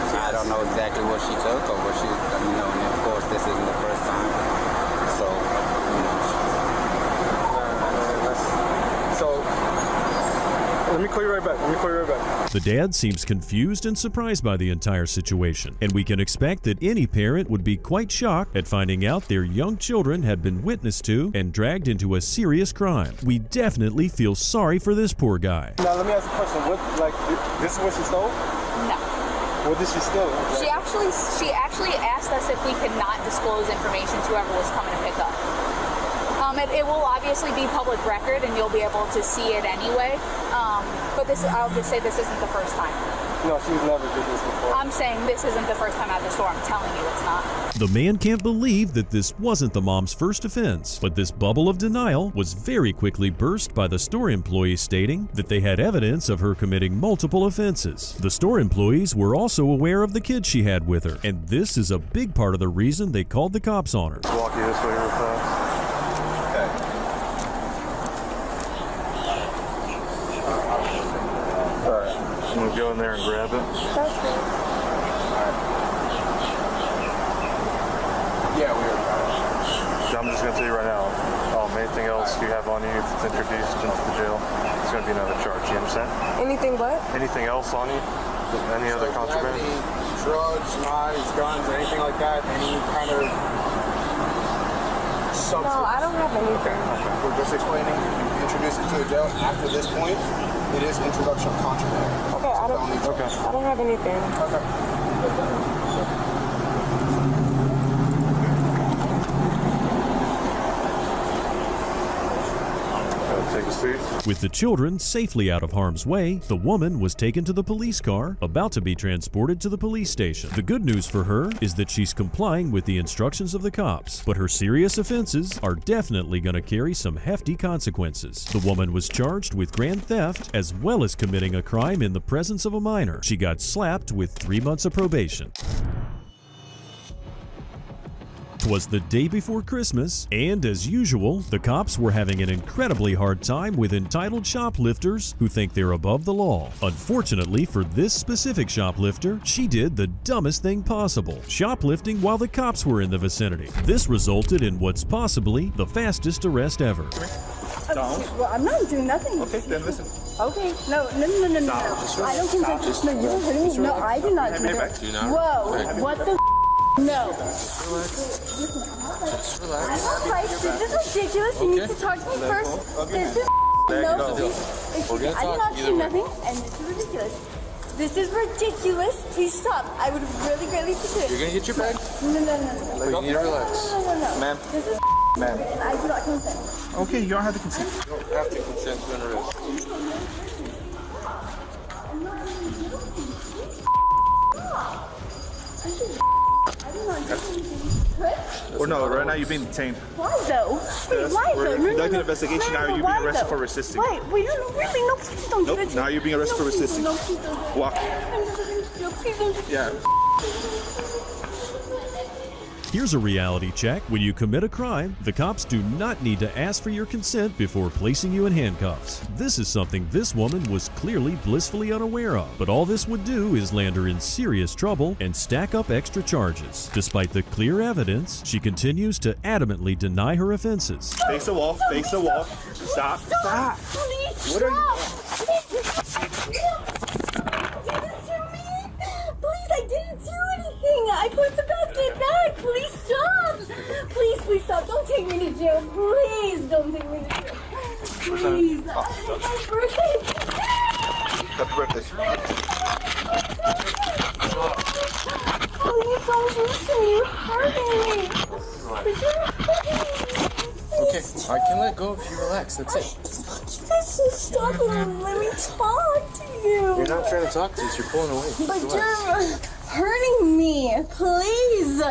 I don't know exactly what she took or what she, and of course this isn't the first time. So, So, let me call you right back. The dad seems confused and surprised by the entire situation, and we can expect that any parent would be quite shocked at finding out their young children had been witness to and dragged into a serious crime. We definitely feel sorry for this poor guy. Now, let me ask a question. This is what she stole? No. What did she steal? She actually asked us if we could not disclose information to whoever was coming to pick up. It will obviously be public record, and you'll be able to see it anyway. But I'll just say this isn't the first time. No, she's never did this before. I'm saying this isn't the first time at the store. I'm telling you it's not. The man can't believe that this wasn't the mom's first offense, but this bubble of denial was very quickly burst by the store employees stating that they had evidence of her committing multiple offenses. The store employees were also aware of the kids she had with her, and this is a big part of the reason they called the cops on her. Walk you this way real fast. I'm gonna go in there and grab it. That's good. Yeah, I'm just gonna tell you right now. Anything else you have on you if it's introduced into the jail, it's gonna be another charge. You understand? Anything but? Anything else on you? Any other contraband? Drugs, knives, guns, or anything like that? Any kind of substance? No, I don't have anything. We're just explaining. If you introduce it to the jail after this point, it is introduction of contraband. Okay, I don't have anything. Okay. Take a seat. With the children safely out of harm's way, the woman was taken to the police car, about to be transported to the police station. The good news for her is that she's complying with the instructions of the cops, but her serious offenses are definitely going to carry some hefty consequences. The woman was charged with grand theft as well as committing a crime in the presence of a minor. She got slapped with 3 months of probation. 'Twas the day before Christmas, and as usual, the cops were having an incredibly hard time with entitled shoplifters who think they're above the law. Unfortunately for this specific shoplifter, she did the dumbest thing possible, shoplifting while the cops were in the vicinity. This resulted in what's possibly the fastest arrest ever. Well, I'm not doing nothing. Okay, then listen. Okay, no. I don't consent. No, you're hurting me. No, I do not do that. Whoa, what the No. Just relax. This is ridiculous. You need to talk to me first. This is no. I did not do nothing, and this is ridiculous. This is ridiculous. Please stop. I would really greatly appreciate it. You're gonna get your bag? No. You need to relax. No. Ma'am. This is Ma'am. I do not consent. Okay, you don't have to consent. You don't have to consent to an arrest. Or no, right now you're being detained. Why though? Wait, why We're though? conducting an investigation now. You're being arrested for resisting. Wait, no, really? No, please don't do Nope, it. now you're being arrested for resisting. No, please don't. Walk. Please don't. Yeah. Here's a reality check. When you commit a crime, the cops do not need to ask for your consent before placing you in handcuffs. This is something this woman was clearly blissfully unaware of, but all this would do is land her in serious trouble and stack up extra charges. Despite the clear evidence, she continues to adamantly deny her offenses. Face the wall. Face the wall. Stop. Stop. Please What are you? Please, I didn't do anything. I put the basket back. Please stop. Please stop. Don't take me to jail. Please don't take me to jail. Please. My birthday. Happy birthday. Please don't listen. You're hurting me. Okay, I can let go if you relax. That's it. Just stop and let me talk to you. You're not trying to talk to us. You're pulling away. But Relax. you're hurting me. Please.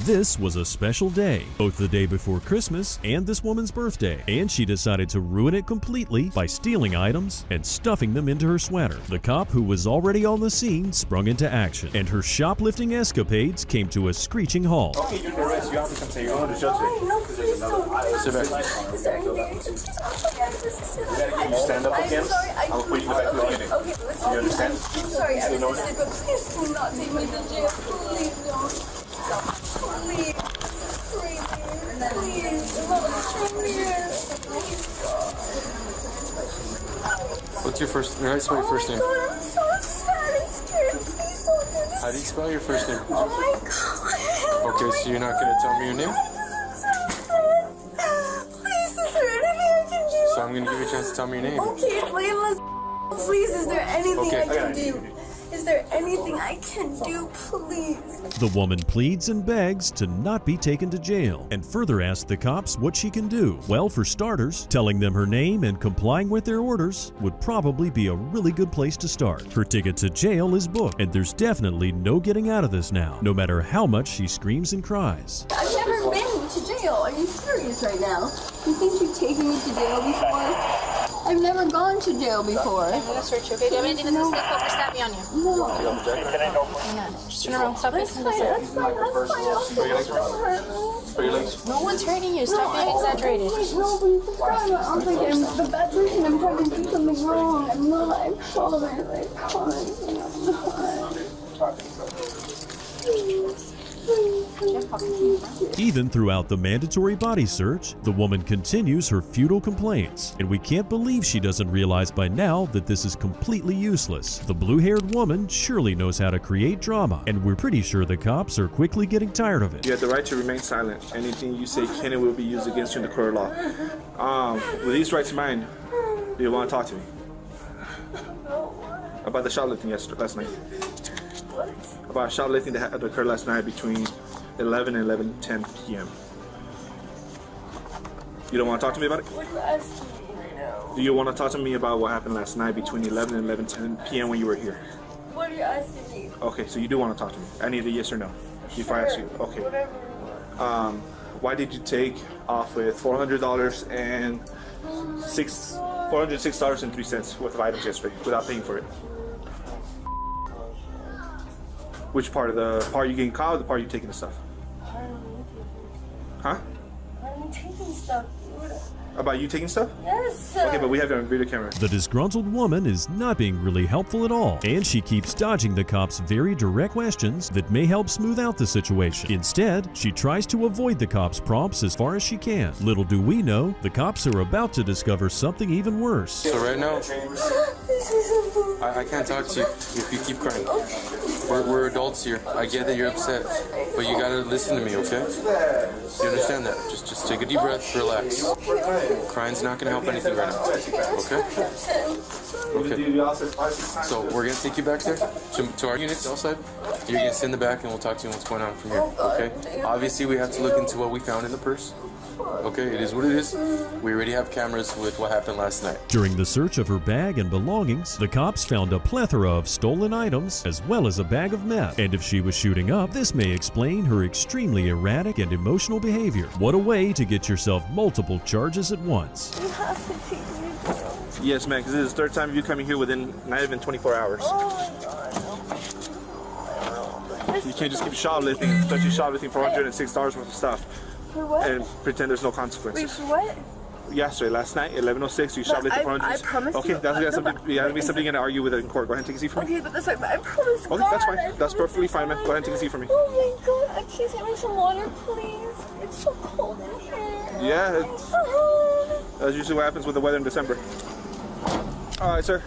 This was a special day, both the day before Christmas and this woman's birthday, and she decided to ruin it completely by stealing items and stuffing them into her sweater. The cop, who was already on the scene, sprung into action, and her shoplifting escapades came to a screeching halt. Okay, you're under arrest. You have to come say you're going to judge it. No, please don't. Sit back. Is there anything? Can you stand up again? I'm sorry. I'll put you back to the meeting. Okay, listen. You understand? I'm sorry, I resisted, but please do not take me to jail. Please don't. Please. What's your first name? How do you spell your first name? God, I'm so sad and scared. Please don't do this. How do you spell your first name? Oh my God. Okay, so you're not gonna tell me your name? Please, is there anything I can do? So I'm gonna give you a chance to tell me your name. Okay, Layla. Please, is there anything Okay. I can do? Is there anything I can do, please? The woman pleads and begs to not be taken to jail and further asks the cops what she can do. Well, for starters, telling them her name and complying with their orders would probably be a really good place to start. Her ticket to jail is booked, and there's definitely no getting out of this now, no matter how much she screams and cries. I've never been to jail. Are you serious right now? You think you've taken me to jail before? I've never gone to jail before. I'm gonna search you, okay? Do you have anything in the safe over stabbing on you? No. Hang on. Just turn around. Stop facing this way. That's fine. Don't hurt me. No one's hurting you. Stop being exaggerated. No, but I'm like, I'm the bad person. I'm trying to do something wrong. I'm not. I'm sorry. Even throughout the mandatory body search, the woman continues her futile complaints, and we can't believe she doesn't realize by now that this is completely useless. The blue-haired woman surely knows how to create drama, and we're pretty sure the cops are quickly getting tired of it. You have the right to remain silent. Anything you say can and will be used against you in the court of law. With these rights in mind, do you want to talk to me? About the shoplifting last night. About shoplifting that occurred last night between 11 and 11:10 p.m. You don't want to talk to me about it? What are you asking me right now? Do you want to talk to me about what happened last night between 11 and 11:10 p.m. when you were here? What are you asking me? Okay, so you do want to talk to me. I need a yes or no. If I ask you, okay. Whatever. Why did you take off with $406.03 worth of items yesterday without paying for it? Which part of the part you getting caught or the part you taking the stuff? Huh? I'm taking stuff. About you taking stuff? Yes. Okay, but we have it on video camera. The disgruntled woman is not being really helpful at all, and she keeps dodging the cops' very direct questions that may help smooth out the situation. Instead, she tries to avoid the cops' prompts as far as she can. Little do we know, the cops are about to discover something even worse. So right now, I can't talk to you if you keep crying. We're adults here. I get that you're upset, but you gotta listen to me, okay? You understand that? Just take a deep breath, relax. Crying's not gonna help anything right now, okay? Okay. So we're gonna take you back there to our units outside. You're gonna sit in the back and we'll talk to you on what's going on from here, okay? Obviously we have to look into what we found in the purse. Okay, it is what it is. We already have cameras with what happened last night. During the search of her bag and belongings, the cops found a plethora of stolen items as well as a bag of meth. And if she was shooting up, this may explain her extremely erratic and emotional behavior. What a way to get yourself multiple charges at once. You have to take me to jail. Yes, man, because this is the third time you coming here within not even 24 hours. Oh my God. You can't just keep shoplifting, especially shoplifting for $106 worth of stuff. For what? And pretend there's no consequences. Wait, for what? Yesterday, last night, 11:06, you shoplifted for $106. I promise okay, you. that's something you're going to argue with it in court. Go ahead and take a seat for me. Okay, but that's like, I promise. Okay, God, that's fine. That's perfectly fine, man. Go ahead and take a seat for me. Oh my God, please get me some water, please. It's so cold in here. Yeah, that's usually what happens with the weather in December. All right, sir.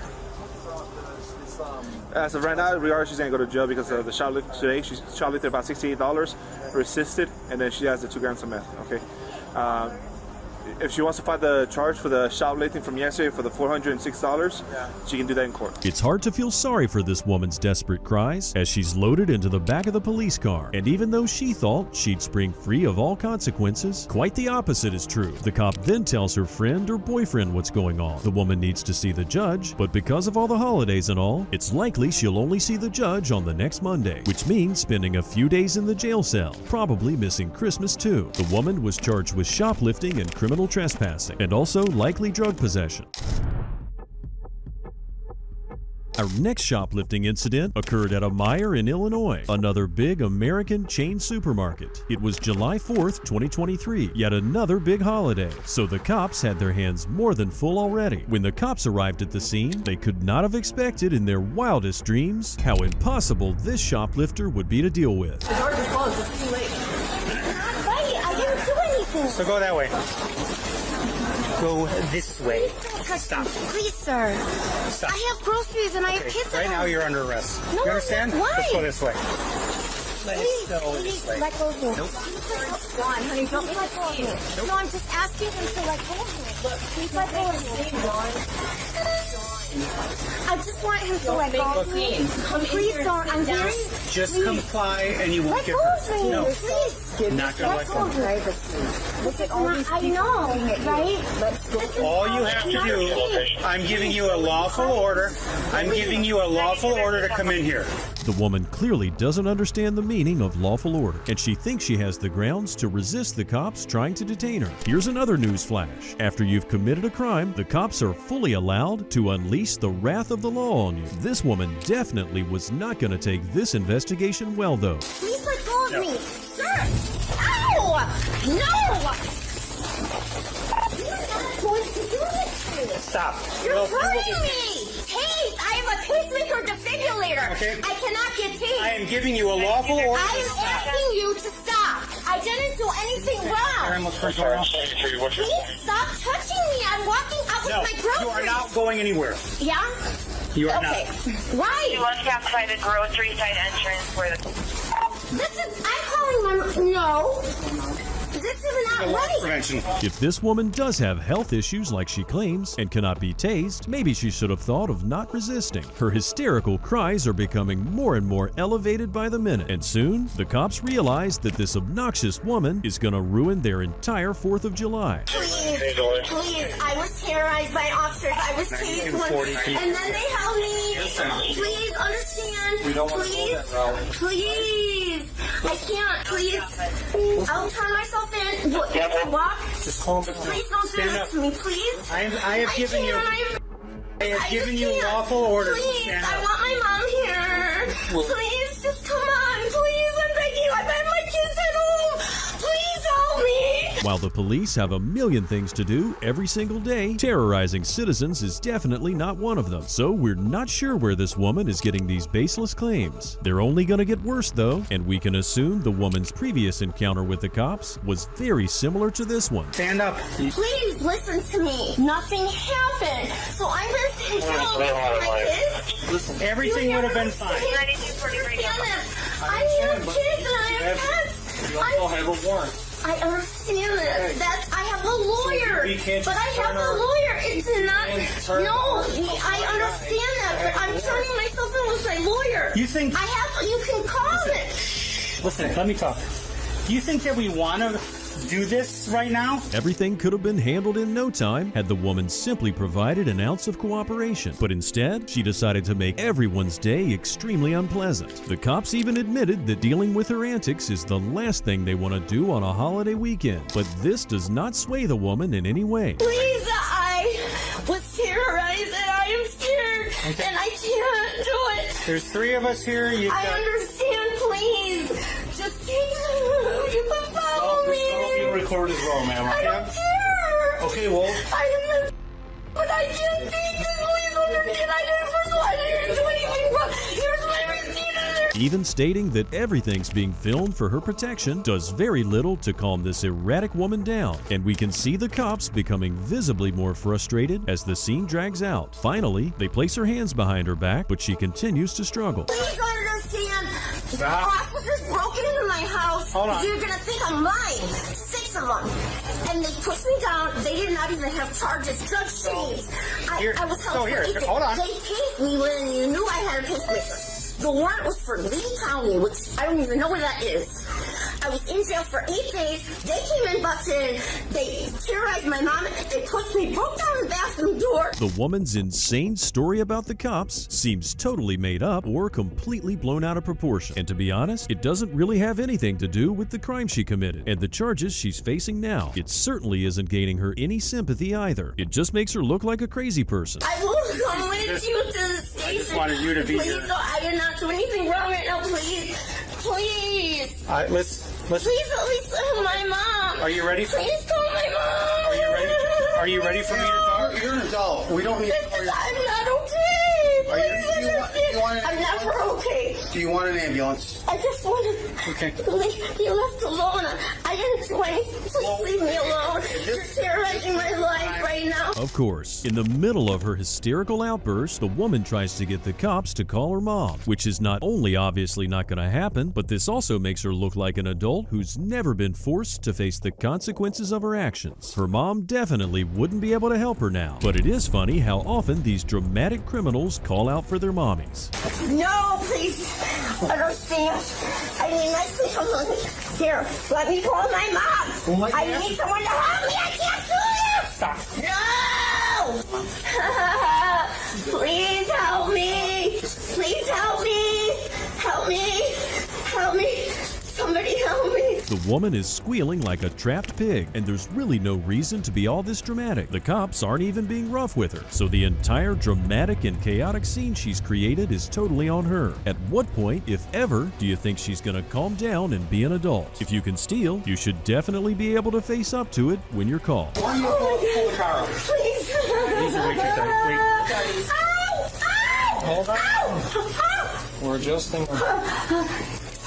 As of right now, she's going to go to jail because of the shoplift today. She shoplifted about $68, resisted, and then she has the 2 grams of meth, okay? If she wants to file the charge for the shoplifting from yesterday for the $406, she can do that in court. It's hard to feel sorry for this woman's desperate cries as she's loaded into the back of the police car. And even though she thought she'd spring free of all consequences, quite the opposite is true. The cop then tells her friend or boyfriend what's going on. The woman needs to see the judge, but because of all the holidays and all, it's likely she'll only see the judge on the next Monday, which means spending a few days in the jail cell, probably missing Christmas too. The woman was charged with shoplifting and criminal trespassing, and also likely drug possession. Our next shoplifting incident occurred at a Meijer in Illinois, another big American chain supermarket. It was July 4th, 2023, yet another big holiday. So the cops had their hands more than full already. When the cops arrived at the scene, they could not have expected in their wildest dreams how impossible this shoplifter would be to deal with. The doors are closed. It's too late. Right, I didn't do anything. So go that way. Go this way. Stop. Please, sir. Stop. I have groceries and I have kids. Right now you're under arrest. No, you understand? Why? Let's go this way. Please, Let's go this way. let go of me. Nope. Go on, honey. Don't let go of me. Nope. No, I'm just asking him to let go of me. Look, please let go of me. I just want him to let go of me. Please don't. I'm very. Just please. comply and you won't Let get go hurt. of me. No. Please. Not gonna let go. This is not, I know, right? Let's go. All you have to do, I'm giving you a lawful order. I'm giving you a lawful order to come in here. The woman clearly doesn't understand the meaning of lawful order, and she thinks she has the grounds to resist the cops trying to detain her. Here's another news flash. After you've committed a crime, the cops are fully allowed to unleash the wrath of the law on you. This woman definitely was not going to take this investigation well, though. Please let go of me. Sir! Ow! No! You're not going to do this. Stop. You're hurting me! Tased! I am a pacemaker defibrillator! Okay. I cannot get tased! I am giving you a lawful order. I am asking you to stop! I didn't do anything wrong! Please stop touching me! I'm walking out with my groceries! You are not going anywhere. Yeah? You are okay. not. Why? You must have by the grocery side entrance where the... This is... I'm calling my... No! This is not prevention. If this woman does have health issues like she claims and cannot be tased, maybe she should have thought of not resisting. Her hysterical cries are becoming more and more elevated by the minute, and soon the cops realize that this obnoxious woman is going to ruin their entire 4th of July. Please, I was terrorized by officers. I was tased once, and then they held me. Please understand. Please, please. I can't. Please. I'll turn myself in. Walk. Just calm down. Please don't do this to me, please. I have given you lawful orders. Please, I want my mom here. Please, just come on. Please, I'm begging you. I have my kids at home. Please help me. While the police have a million things to do every single day, terrorizing citizens is definitely not one of them. So we're not sure where this woman is getting these baseless claims. They're only going to get worse though, and we can assume the woman's previous encounter with the cops was very similar to this one. Stand up. Please listen to me. Nothing happened. So I'm going to sit in jail with my kids. Listen, everything would have been fine. I have kids and I have pets. You also have a warrant. I understand this. That's I have a lawyer, but I have a lawyer. It's not. No, I understand that, but I'm turning myself in with my lawyer. You think I have? You can call it. Listen, let me talk. Do you think that we want to do this right now? Everything could have been handled in no time had the woman simply provided an ounce of cooperation. But instead, she decided to make everyone's day extremely unpleasant. The cops even admitted that dealing with her antics is the last thing they want to do on a holiday weekend. But this does not sway the woman in any way. Please, I was terrorized and I am scared and I can't do it. There's 3 of us here. I understand, please. Just take you can follow me. You record as well, ma'am. I don't care. Okay, well. But I can't take this. Please understand. I didn't do anything wrong. Here's my receipt. Even stating that everything's being filmed for her protection does very little to calm this erratic woman down, and we can see the cops becoming visibly more frustrated as the scene drags out. Finally, they place her hands behind her back, but she continues to struggle. Please understand. Officers broke into my house. Hold on. You're gonna think I'm lying. 6 of them. And they pushed me down. They did not even have charges. Judge James. I was held for 8 days. Hold on. They tased me when you knew I had a pacemaker. The warrant was for Lee County, which I don't even know where that is. I was in jail for 8 days. They came in, busted. They terrorized my mom. They pushed me, broke down the bathroom door. The woman's insane story about the cops seems totally made up or completely blown out of proportion. And to be honest, it doesn't really have anything to do with the crime she committed and the charges she's facing now. It certainly isn't gaining her any sympathy either. It just makes her look like a crazy person. I will come with you to the station. I just wanted you to be please, here. So I did not do anything wrong right now, please. Please. All right, let's. Please at least call my mom. Are you ready? Please call my mom. Are you ready? Are you ready for me to talk? You're an adult. We don't need. I'm not okay. Please understand. I'm never okay. Do you want an ambulance? I just wanted to leave you left alone. I didn't do anything. Please leave me alone. You're terrorizing my life right now. Of course, in the middle of her hysterical outburst, the woman tries to get the cops to call her mom, which is not only obviously not going to happen, but this also makes her look like an adult who's never been forced to face the consequences of her actions. Her mom definitely wouldn't be able to help her now, but it is funny how often these dramatic criminals call out for their mommies. No, please understand. I need my sleep. Here, let me call my mom. I need someone to help me. I can't do this. Stop. No. Please help me. Please help me. Help me. Help me. Somebody help me. The woman is squealing like a trapped pig, and there's really no reason to be all this dramatic. The cops aren't even being rough with her, so the entire dramatic and chaotic scene she's created is totally on her. At what point, if ever, do you think she's gonna calm down and be an adult? If you can steal, you should definitely be able to face up to it when you're called. Why don't you pull the car over? Please. These are way too tight. Wait. Ow! Ow! Hold on. Ow! We're adjusting them.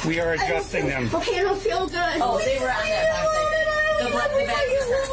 We are adjusting them. Okay, I don't feel good. Oh, they were on that bicycle. The bags are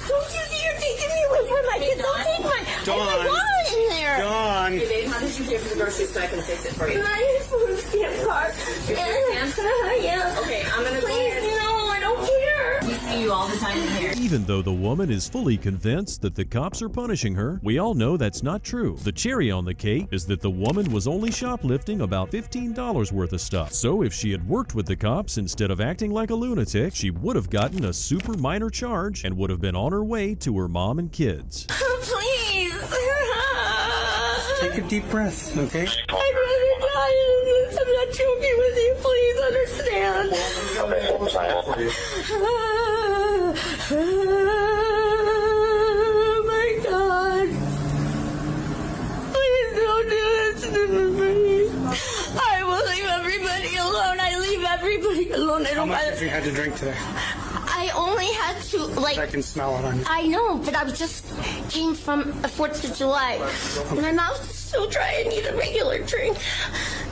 Don't you see you're taking me away from my kids? Don't take my wallet in there. Dawn. Hey, babe, how did you pay for the groceries so I can fix it for you? My food stamp card. Your food stamp? Yeah. Okay, I'm gonna go Please, ahead. no, I don't care. We see you all the time in here. Even though the woman is fully convinced that the cops are punishing her, we all know that's not true. The cherry on the cake is that the woman was only shoplifting about $15 worth of stuff. So if she had worked with the cops instead of acting like a lunatic, she would have gotten a super minor charge and would have been on her way to her mom and kids. Please. Take a deep breath, okay? I'd rather die than this. I'm not joking with you. Please understand. Oh my God. Please don't do this to me. I will leave everybody alone. I leave everybody alone. How much have you had to drink today? I only had to, like... I can smell it on you. I know, but I was just came from a 4th of July. My mouth's still dry. I need a regular drink.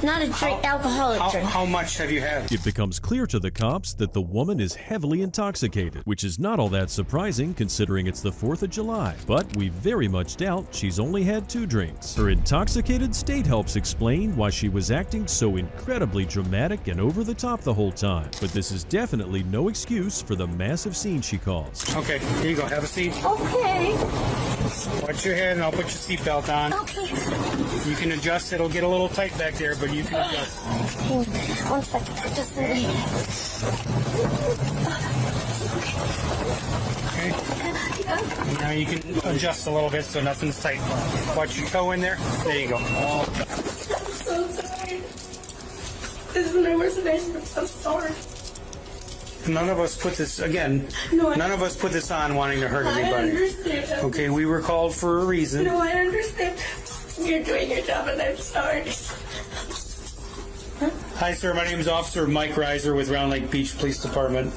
Not a drink, alcoholic drink. How much have you had? It becomes clear to the cops that the woman is heavily intoxicated, which is not all that surprising considering it's the 4th of July. But we very much doubt she's only had 2 drinks. Her intoxicated state helps explain why she was acting so incredibly dramatic and over the top the whole time. But this is definitely no excuse for the massive scene she caused. Okay, here you go. Have a seat. Okay. Watch your head and I'll put your seatbelt on. Okay. You can adjust. It'll get a little tight back there, but you can adjust. 1 second. Just Okay. Now you can adjust a little bit so nothing's tight. Watch your toe in there. There you go. I'm so sorry. This is my worst day. I'm so sorry. None of us put this, again, none of us put this on wanting to hurt anybody. I understand. Okay, we were called for a reason. No, I understand. You're doing your job and I'm sorry. Hi, sir. My name is Officer Mike Reiser with Round Lake Beach Police Department.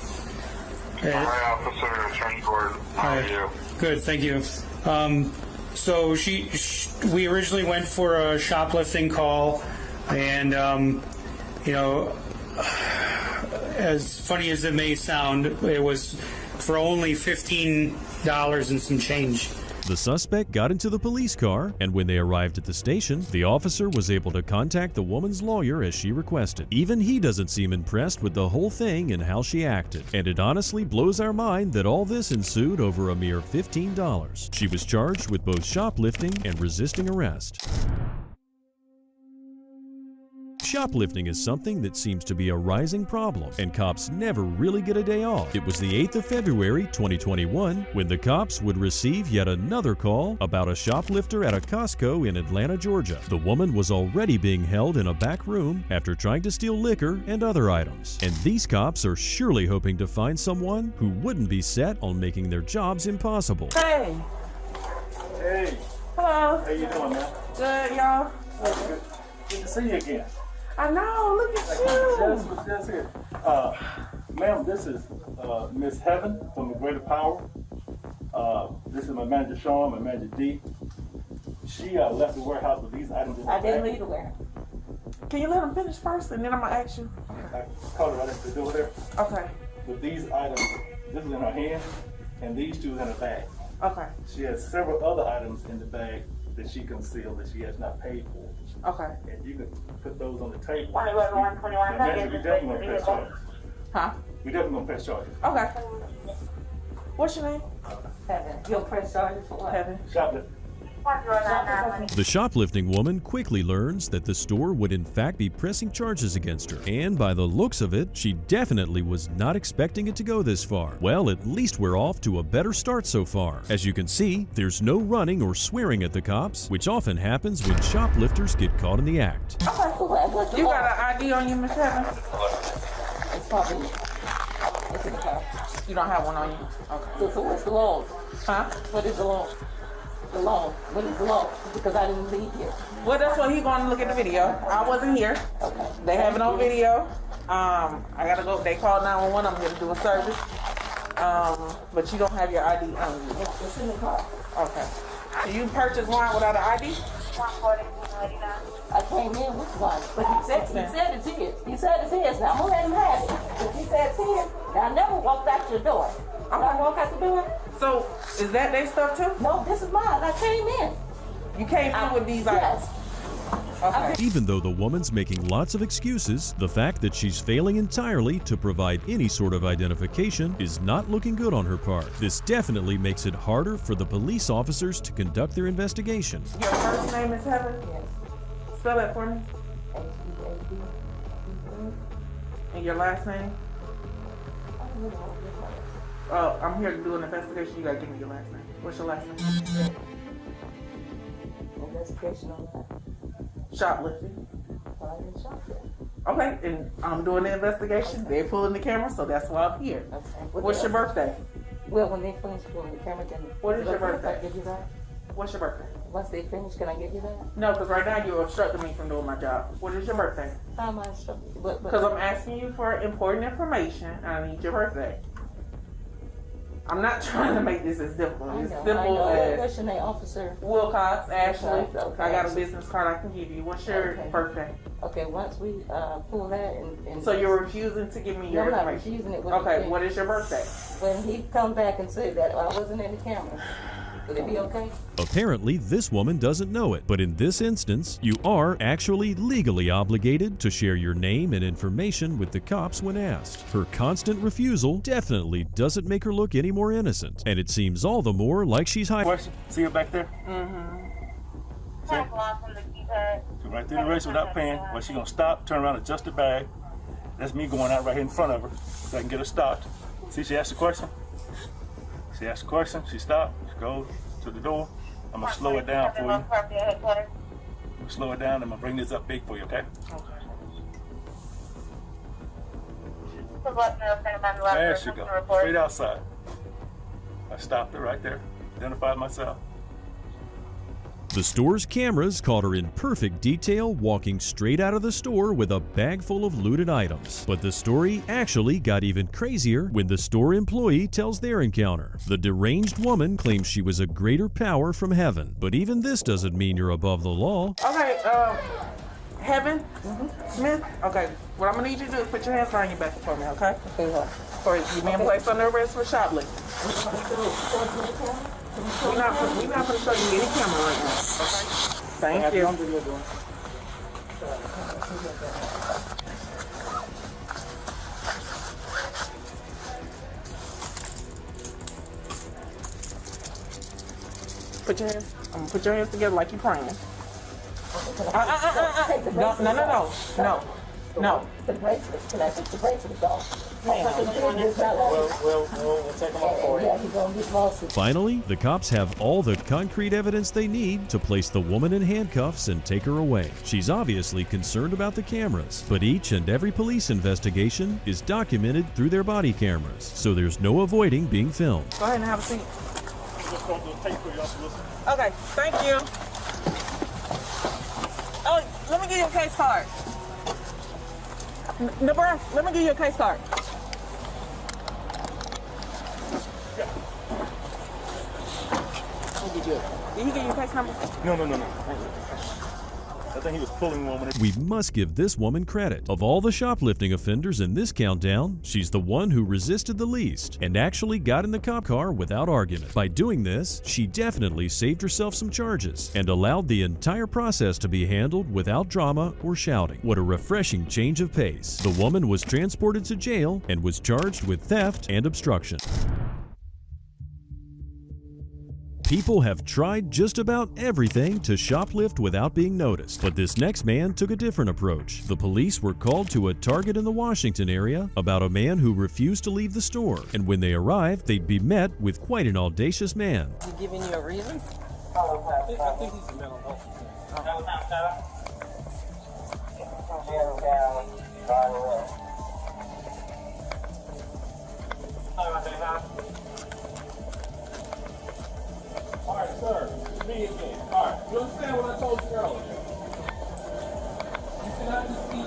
Hi, Officer Attorney Gordon. How are you? Good, thank you. So we originally went for a shoplifting call, and you know, as funny as it may sound, it was for only $15 and some change. The suspect got into the police car, and when they arrived at the station, the officer was able to contact the woman's lawyer as she requested. Even he doesn't seem impressed with the whole thing and how she acted. And it honestly blows our mind that all this ensued over a mere $15. She was charged with both shoplifting and resisting arrest. Shoplifting is something that seems to be a rising problem, and cops never really get a day off. It was the 8th of February, 2021, when the cops would receive yet another call about a shoplifter at a Costco in Atlanta, Georgia. The woman was already being held in a back room after trying to steal liquor and other items. And these cops are surely hoping to find someone who wouldn't be set on making their jobs impossible. Hey. Hey. Hello. How you doing, man? Good, y'all. Good to see you again. I know. Look at you. That's it. Ma'am, this is Miss Heaven from the Greater Power. This is my manager Sean, my manager D. She left the warehouse with these items in the I didn't bag. leave the warehouse. Can you let him finish first, and then I'm gonna ask you? I called her right next to the door there. Okay. With these items, this is in her hand, and these two is in her bag. Okay. She has several other items in the bag that she concealed that she has not paid for. Okay. And you can put those on the table. 2121. Imagine we definitely gonna press charges. Huh? We definitely gonna press charges. Okay. What's your name? Heaven. You'll press charges for what? Heaven. Shoplifting. The shoplifting woman quickly learns that the store would in fact be pressing charges against her, and by the looks of it, she definitely was not expecting it to go this far. Well, at least we're off to a better start so far. As you can see, there's no running or swearing at the cops, which often happens when shoplifters get caught in the act. You got an ID on you, Miss Heaven? It's probably, it's in the car. You don't have one on you? Okay. So what's the loan? Huh? What is the loan? The loan. What is the loan? Because I didn't leave here. Well, that's what he's going to look at the video. I wasn't here. Okay. They have it on video. I gotta go. They called 911. I'm going to do a service. But you don't have your ID on you. It's in the car. Okay. So you purchased wine without an ID? I came in with one, but he said it's his. He said it's his. Now I'm gonna let him have it. If he said it's his, now I never walked out your door. I'm gonna walk out the door. So is that their stuff too? No, this is mine. I came in. You came in with these items? Yes. Even though the woman's making lots of excuses, the fact that she's failing entirely to provide any sort of identification is not looking good on her part. This definitely makes it harder for the police officers to conduct their investigation. Your first name is Heather? Yes. Spell that for me. And your last name? I'm here to do an investigation. You gotta give me your last name. What's your last name? Investigation on that. Shoplifting. Shoplifting. Okay, and I'm doing the investigation. They're pulling the camera, so that's why I'm here. Okay. What's your birthday? Well, when they finish pulling the camera, then What is your birthday? Can I give you that? What's your birthday? Once they finish, can I give you that? No, because right now you're obstructing me from doing my job. What is your birthday? How am I instructed? Because I'm asking you for important information, and I need your birthday. I'm not trying to make this as difficult. It's simple as What's your name, Officer? Wilcox, Ashley. Okay. I got a business card I can give you. What's your birthday? Okay, once we pull that and So you're refusing to give me your I'm not information? refusing it. Okay, what is your birthday? When he come back and say that I wasn't in the camera, would it be okay? Apparently, this woman doesn't know it, but in this instance, you are actually legally obligated to share your name and information with the cops when asked. Her constant refusal definitely doesn't make her look any more innocent, and it seems all the more like she's hiding. Question? See her back there? Mm-hmm. Go right through the race without paying. Well, she gonna stop, turn around, adjust her bag. That's me going out right here in front of her so I can get her stopped. See, she asked a question. She asked a question. She stopped. She goes to the door. I'm gonna slow it down for you. I'm gonna slow it down. I'm gonna bring this up big for you, okay? There she goes. Straight outside. I stopped her right there. Identified myself. The store's cameras caught her in perfect detail walking straight out of the store with a bag full of looted items. But the story actually got even crazier when the store employee tells their encounter. The deranged woman claims she was a greater power from heaven, but even this doesn't mean you're above the law. Okay, Heaven Smith. Okay, what I'm gonna need you to do is put your hands behind your back for me, okay? Or you being placed under arrest for shoplifting. We're not going to show you any camera right now, okay? Thank you. Put your hands. I'm gonna put your hands together like you're praying. No. The bracelets. Can I put the bracelets off? We'll take them off for you. Finally, the cops have all the concrete evidence they need to place the woman in handcuffs and take her away. She's obviously concerned about the cameras, but each and every police investigation is documented through their body cameras, so there's no avoiding being filmed. Go ahead and have a seat. Okay, thank you. Oh, let me give you a case card. Nebraska, let me give you a case card. Did he give you a case number? No. I think he was pulling one. We must give this woman credit. Of all the shoplifting offenders in this countdown, she's the one who resisted the least and actually got in the cop car without argument. By doing this, she definitely saved herself some charges and allowed the entire process to be handled without drama or shouting. What a refreshing change of pace. The woman was transported to jail and was charged with theft and obstruction. People have tried just about everything to shoplift without being noticed, but this next man took a different approach. The police were called to a Target in the Washington area about a man who refused to leave the store, and when they arrived, they'd be met with quite an audacious man. He giving you a reason? I think he's a mental health. All right, sir. It's me again. All right. You understand what I told you earlier? You cannot just eat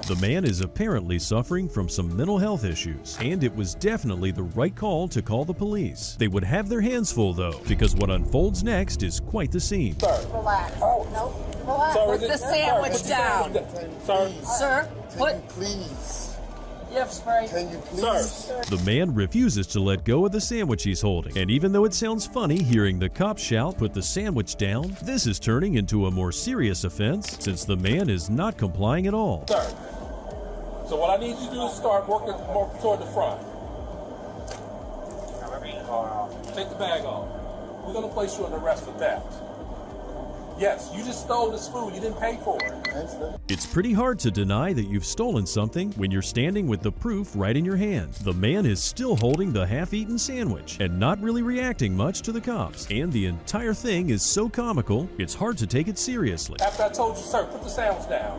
The man is apparently suffering from some mental health issues, and it was definitely the right call to call the police. They would have their hands full, though, because what unfolds next is quite the scene. Sir. Relax. Oh, no. Relax. Put the sandwich down. Sir. Sir, put. Please. Yes, spray. Can you please? Sir. The man refuses to let go of the sandwich he's holding, and even though it sounds funny hearing the cop shout, "Put the sandwich down," this is turning into a more serious offense since the man is not complying at all. Sir, so what I need you to do is start working more toward the front. Take the bag off. We're going to place you under arrest for theft. Yes, you just stole this food. You didn't pay for it. It's pretty hard to deny that you've stolen something when you're standing with the proof right in your hand. The man is still holding the half-eaten sandwich and not really reacting much to the cops. And the entire thing is so comical, it's hard to take it seriously. After I told you, sir, put the sandwich down.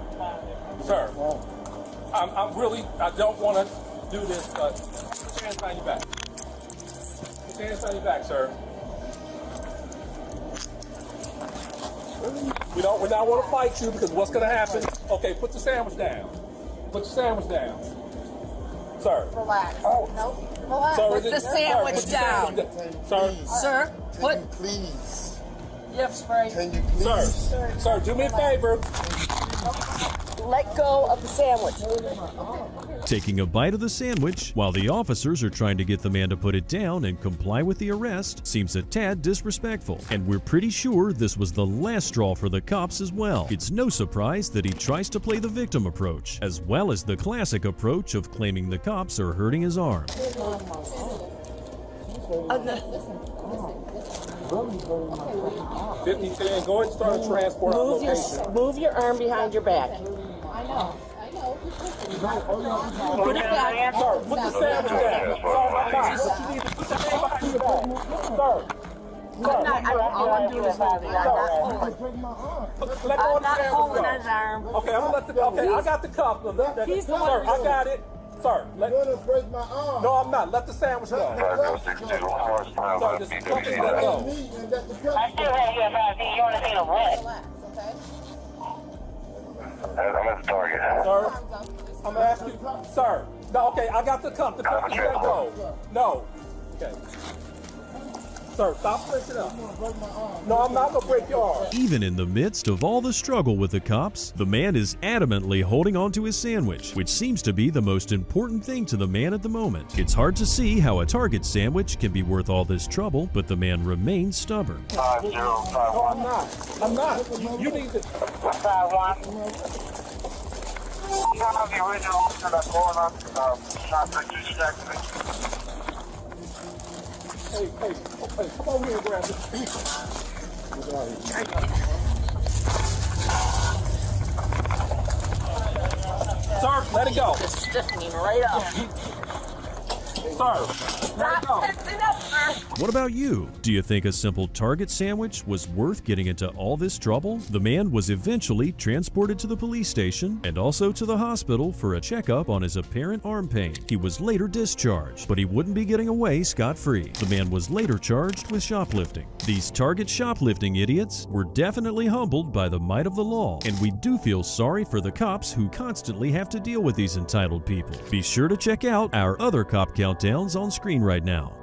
Sir, I don't want to do this, but put your hands behind your back. Put your hands behind your back, sir. We not want to fight you because what's going to happen? Okay, put the sandwich down. Put the sandwich down. Sir. Relax. Oh. No. Relax. Sir, put the sandwich down. Sir. Sir, put. Can you please? Yes, spray. Can you please? Sir, do me a favor. Let go of the sandwich. Taking a bite of the sandwich while the officers are trying to get the man to put it down and comply with the arrest seems a tad disrespectful, and we're pretty sure this was the last straw for the cops as well. It's no surprise that he tries to play the victim approach, as well as the classic approach of claiming the cops are hurting his arm. 50-10, go ahead and start a transport location. Move your arm behind your back. Put it back. Sir, put the sandwich down. Sir, I want to do this whole thing. let go of the sandwich. Okay, I'm gonna let the. Okay, I got the cup. He's the Sir, one. I got it. Sir, You're gonna break my arm. no, I'm not. Let the sandwich go. Sir, just let go. I still have you about you want to see the what? I'm at the target. Sir, I'm gonna ask you, sir. No, okay, I got the cup. The cup is let go. No. Okay. Sir, stop pushing up. No, I'm not gonna break your arm. Even in the midst of all the struggle with the cops, the man is adamantly holding onto his sandwich, which seems to be the most important thing to the man at the moment. It's hard to see how a Target sandwich can be worth all this trouble, but the man remains stubborn. 5051. No, I'm not. I'm not. You need to. 51. You have the original to the corner. Shoplifters checking it. Hey, come over here and grab this. Sir, let it go. Just stiffening right up. Sir, let it go. What about you? Do you think a simple Target sandwich was worth getting into all this trouble? The man was eventually transported to the police station and also to the hospital for a checkup on his apparent arm pain. He was later discharged, but he wouldn't be getting away scot-free. The man was later charged with shoplifting. These Target shoplifting idiots were definitely humbled by the might of the law, and we do feel sorry for the cops who constantly have to deal with these entitled people. Be sure to check out our other cop countdowns on screen right now.